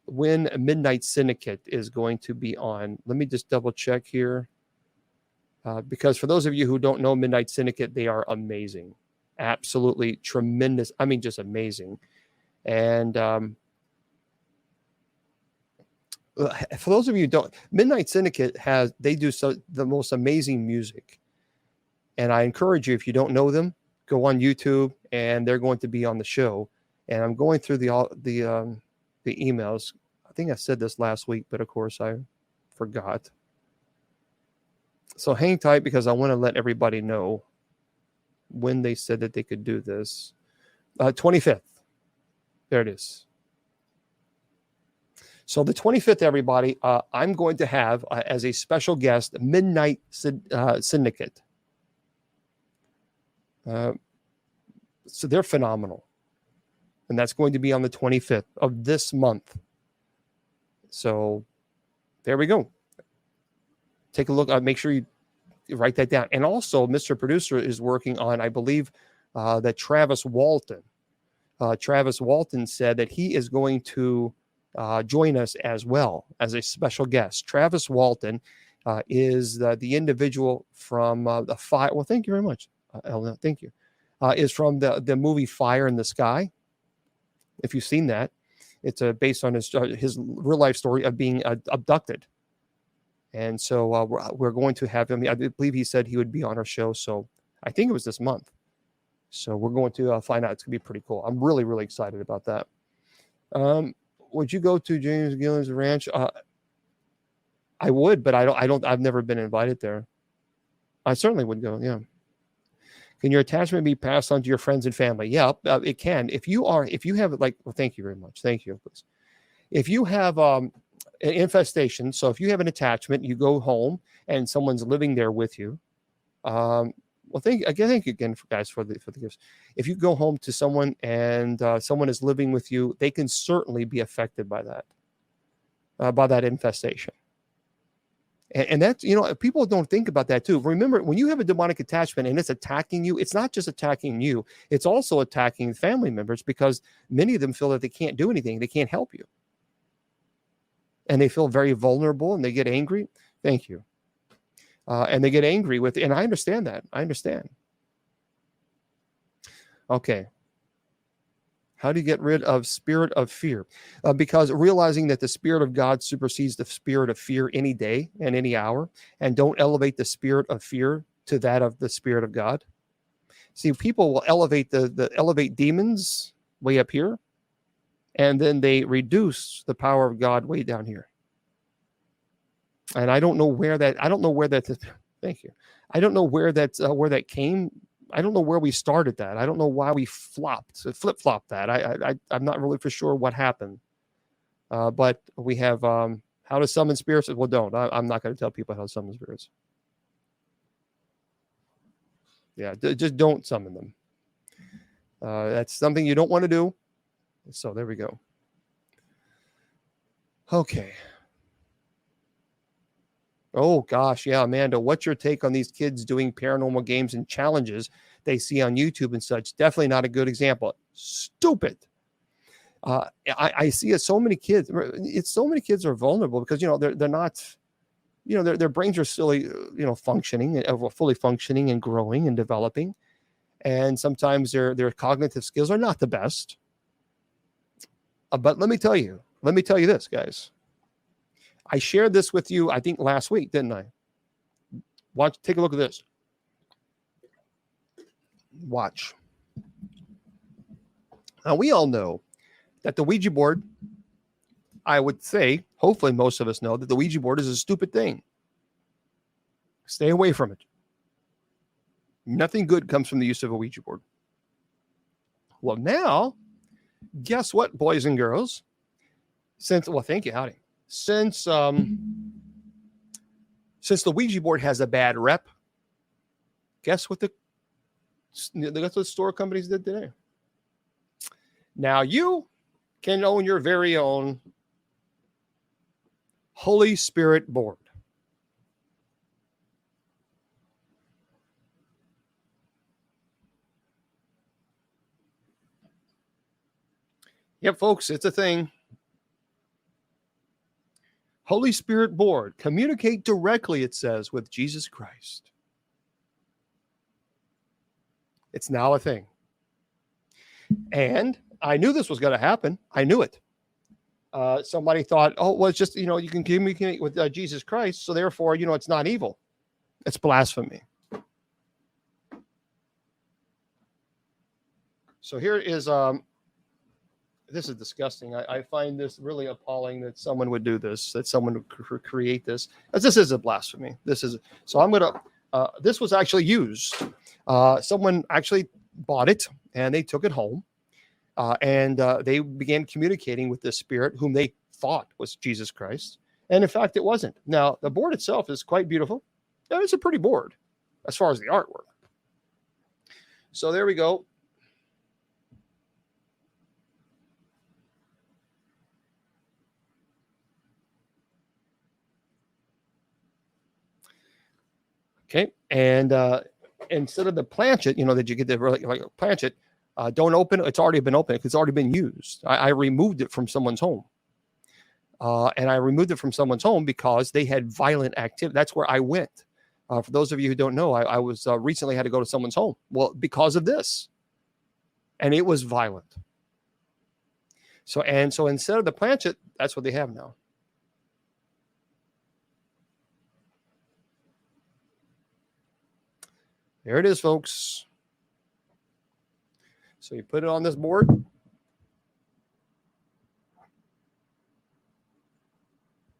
when Midnight Syndicate is going to be on. Let me just double check here. Because for those of you who don't know Midnight Syndicate, they are amazing. Absolutely tremendous. I mean, just amazing. And for those of you who don't, Midnight Syndicate they do the most amazing music. And I encourage you, if you don't know them, go on YouTube, and they're going to be on the show. And I'm going through the emails. I think I said this last week, but of course I forgot. So hang tight, because I want to let everybody know when they said that they could do this. 25th. There it is. So the 25th, everybody, I'm going to have as a special guest Midnight Syndicate. So they're phenomenal. And that's going to be on the 25th of this month. So there we go. Take a look. Make sure you write that down. And also, Mr. Producer is working on, I believe, that Travis Walton. Travis Walton said that he is going to join us as well as a special guest. Travis Walton is the individual from the Fire. Well, thank you very much, Elena. Thank you. Is from the movie Fire in the Sky. If you've seen that, it's based on his real life story of being abducted. And so we're going to have him. I believe he said he would be on our show. So I think it was this month. So we're going to find out. It's going to be pretty cool. I'm really, really excited about that. Would you go to James Gilliam's ranch? I would, but I've never been invited there. I certainly would go. Yeah. Can your attachment be passed on to your friends and family? Yeah, it can. If you have well, thank you very much. Thank you. Please. If you have an infestation, so if you have an attachment, you go home and someone's living there with you. Well, thank you again, guys, for the gifts. If you go home to someone and someone is living with you, they can certainly be affected by that infestation. And that's, people don't think about that too. Remember, when you have a demonic attachment and it's attacking you, it's not just attacking you, it's also attacking family members, because many of them feel that they can't do anything. They can't help you. And they feel very vulnerable and they get angry. Thank you. And they get angry and I understand that. I understand. Okay. How do you get rid of spirit of fear? Because realizing that the Spirit of God supersedes the spirit of fear any day and any hour, and don't elevate the spirit of fear to that of the Spirit of God. See, people will elevate elevate demons way up here, and then they reduce the power of God way down here. And I don't know where that. Thank you. I don't know where that came. I don't know where we started that. I don't know why we flip-flopped that. I'm not really for sure what happened. But we have how to summon spirits. Well, don't. I'm not going to tell people how to summon spirits. Yeah, just don't summon them. That's something you don't want to do. So there we go. Okay. Oh, gosh. Yeah, Amanda, what's your take on these kids doing paranormal games and challenges they see on YouTube and such? Definitely not a good example. Stupid. I see it. So many kids are vulnerable because, they're not. their brains are still, functioning, fully functioning and growing and developing. And sometimes their cognitive skills are not the best. But let me tell you this, guys. I shared this with you, I think, last week, didn't I? Take a look at this. Watch. Now, we all know that the Ouija board, I would say, hopefully most of us know that the Ouija board is a stupid thing. Stay away from it. Nothing good comes from the use of a Ouija board. Well, now, guess what, boys and girls? Thank you, Howdy. Since the Ouija board has a bad rep, guess what the store companies did today? Now you can own your very own Holy Spirit board. Yep, folks, it's a thing. Holy Spirit board. Communicate directly, it says, with Jesus Christ. It's now a thing. And I knew this was going to happen. I knew it. Somebody thought, well, it's just, you can communicate with Jesus Christ, so therefore, it's not evil. It's blasphemy. So here is, this is disgusting. I find this really appalling that someone would do this, that someone would create this. As this is a blasphemy. So I'm going to, this was actually used. Someone actually bought it and they took it home. And they began communicating with this spirit whom they thought was Jesus Christ. And in fact, it wasn't. Now, the board itself is quite beautiful. It's a pretty board as far as the artwork. So there we go. Okay. And instead of the planchet, that you get like a planchet, don't open it. It's already been opened. It's already been used. I removed it from someone's home. And I removed it from someone's home because they had violent activity. That's where I went. For those of you who don't know, I was recently had to go to someone's home. Well, because of this. And it was violent. So instead of the planchet, that's what they have now. There it is, folks. So you put it on this board.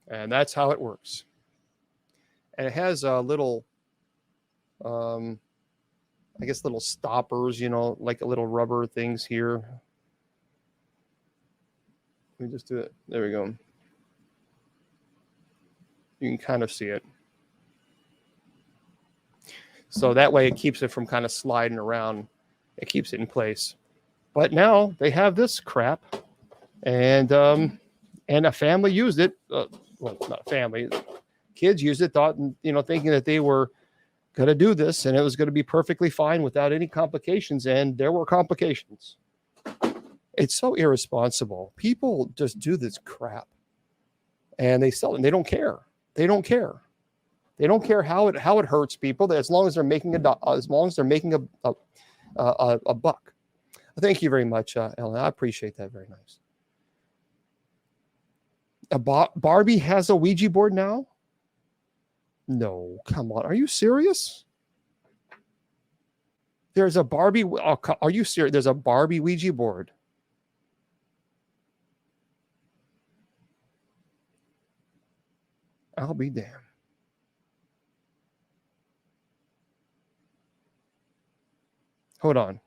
And that's how it works. And it has a little, I guess, little stoppers, like a little rubber things here. Let me just do it. There we go. You can kind of see it. So that way it keeps it from kind of sliding around. It keeps it in place. But now they have this crap. And a family used it. Well, not a family. Kids used it, thinking that they were going to do this and it was going to be perfectly fine without any complications. And there were complications. It's so irresponsible. People just do this crap. And they sell it and they don't care. They don't care. They don't care how it hurts people. As long as they're making a buck. Thank you very much, Ellen. I appreciate that. Very nice. Barbie has a Ouija board now? No, come on. Are you serious? There's a Barbie. Are you serious? There's a Barbie Ouija board. I'll be damned. Hold on.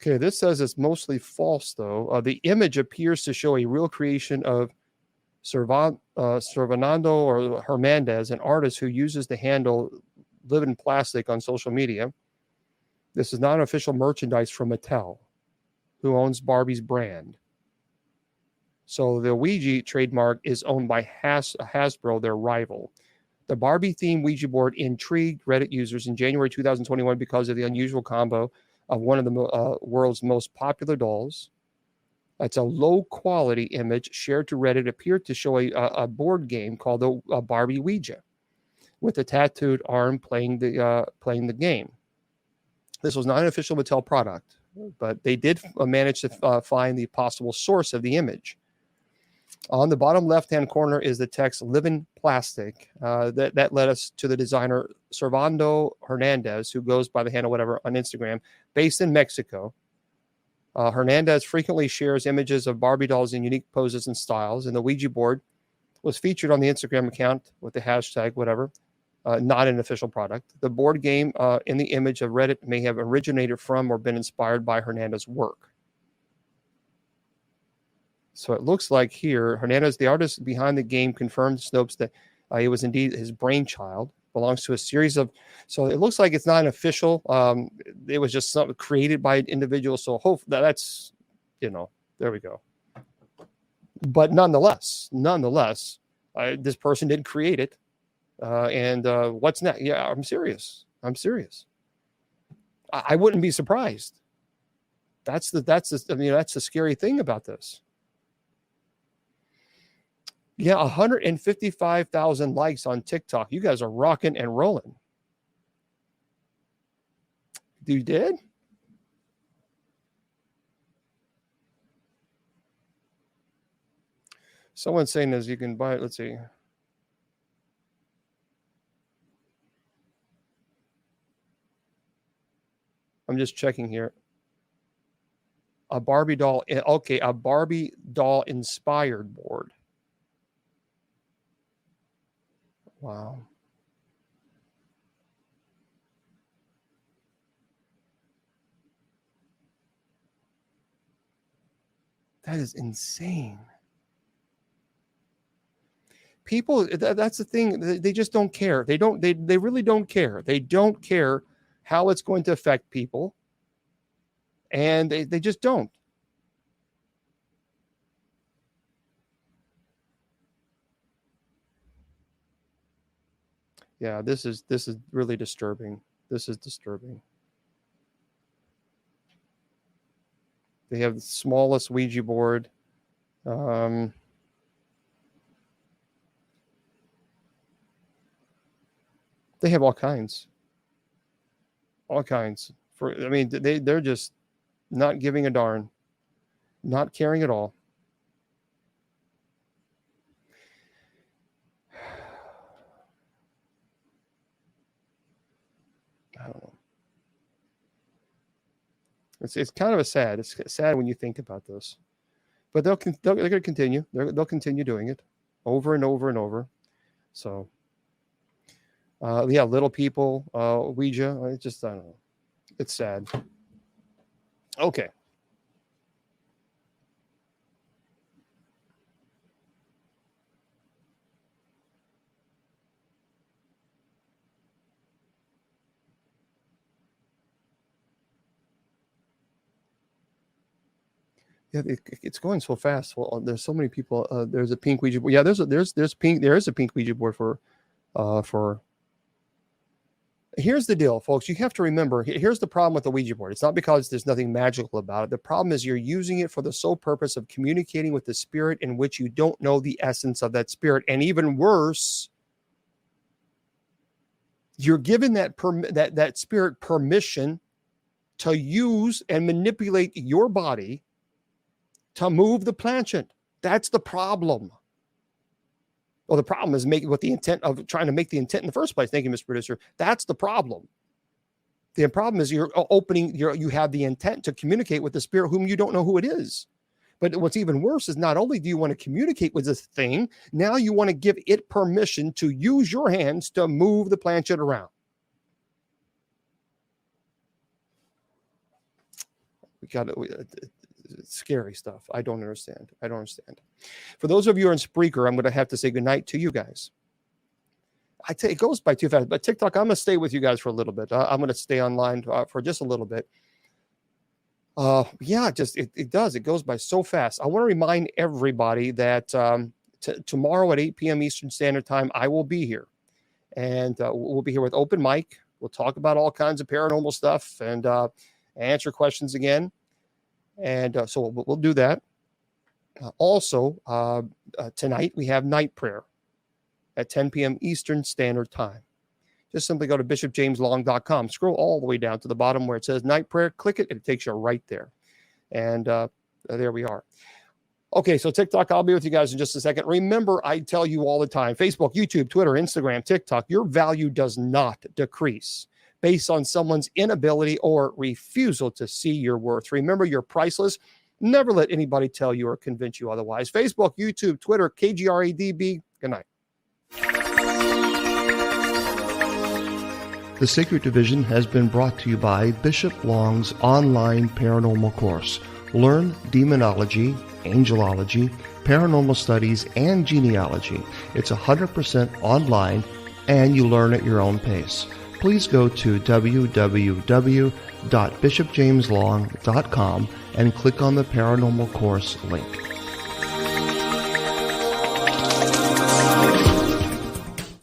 Okay, this says it's mostly false, though. The image appears to show a real creation of Servando or Hernandez, an artist who uses the handle Live in Plastic on social media. This is not official merchandise from Mattel, who owns Barbie's brand. So the Ouija trademark is owned by Hasbro, their rival. The Barbie-themed Ouija board intrigued Reddit users in January 2021 because of the unusual combo of one of the world's most popular dolls. It's a low-quality image shared to Reddit. Appeared to show a board game called the Barbie Ouija, with a tattooed arm playing the game. This was not an official Mattel product, but they did manage to find the possible source of the image. On the bottom left-hand corner is the text "Living Plastic." That led us to the designer Servando Hernandez, who goes by the handle whatever on Instagram, based in Mexico. Hernandez frequently shares images of Barbie dolls in unique poses and styles, and the Ouija board was featured on the Instagram account with the hashtag whatever, not an official product. The board game in the image of Reddit may have originated from or been inspired by Hernandez's work. So it looks like here, Hernandez, the artist behind the game, confirmed to Snopes that it was indeed his brainchild. Belongs to a series of, so it looks like it's not an official. It was just something created by an individual. So hope that's, there we go. But nonetheless, this person did create it. And what's next? Yeah, I'm serious. I wouldn't be surprised. That's the scary thing about this. Yeah, 155,000 likes on TikTok. You guys are rocking and rolling. You did? Someone's saying this, you can buy it. Let's see. I'm just checking here. A Barbie doll. Okay, a Barbie doll inspired board. Wow. That is insane. People, that's the thing. They just don't care. They really don't care. They don't care how it's going to affect people. And they just don't. Yeah, this is really disturbing. This is disturbing. They have the smallest Ouija board. They have all kinds. All kinds. They're just not giving a darn. Not caring at all. I don't know. It's kind of sad. It's sad when you think about this, but they're going to continue. They'll continue doing it over and over and over. So, yeah, little people, Ouija. I don't know. It's sad. Okay. Yeah, it's going so fast. Well, there's so many people. There's a pink Ouija board. Yeah, there's pink. There is a pink Ouija board for. Here's the deal, folks. You have to remember. Here's the problem with the Ouija board. It's not because there's nothing magical about it. The problem is you're using it for the sole purpose of communicating with the spirit in which you don't know the essence of that spirit, and even worse, you're giving that spirit permission to use and manipulate your body to move the planchette. That's the problem. Well, the problem is with the intent of trying to make the intent in the first place. Thank you, Mr. Producer. That's the problem. The problem is you have the intent to communicate with the spirit whom you don't know who it is. But what's even worse is not only do you want to communicate with this thing, now you want to give it permission to use your hands to move the planchette around. Scary stuff. I don't understand. For those of you who are in Spreaker, I'm going to have to say goodnight to you guys. I tell you, it goes by too fast. But TikTok, I'm going to stay with you guys for a little bit. I'm going to stay online for just a little bit. Yeah, it does. It goes by so fast. I want to remind everybody that tomorrow at 8 p.m. Eastern Standard Time, I will be here. And we'll be here with open mic. We'll talk about all kinds of paranormal stuff. And answer questions again. And so we'll do that. Also, tonight we have night prayer at 10 p.m. Eastern Standard Time. Just simply go to bishopjameslong.com. Scroll all the way down to the bottom where it says night prayer. Click it, and it takes you right there. And there we are. Okay, so TikTok, I'll be with you guys in just a second. Remember, I tell you all the time, Facebook, YouTube, Twitter, Instagram, TikTok, your value does not decrease based on someone's inability or refusal to see your worth. Remember, you're priceless. Never let anybody tell you or convince you otherwise. Facebook, YouTube, Twitter, KGRADB. Good night. The Sacred Division has been brought to you by Bishop Long's online paranormal course. Learn demonology, angelology, paranormal studies, and genealogy. It's 100% online, and you learn at your own pace. Please go to www.bishopjameslong.com and click on the paranormal course link.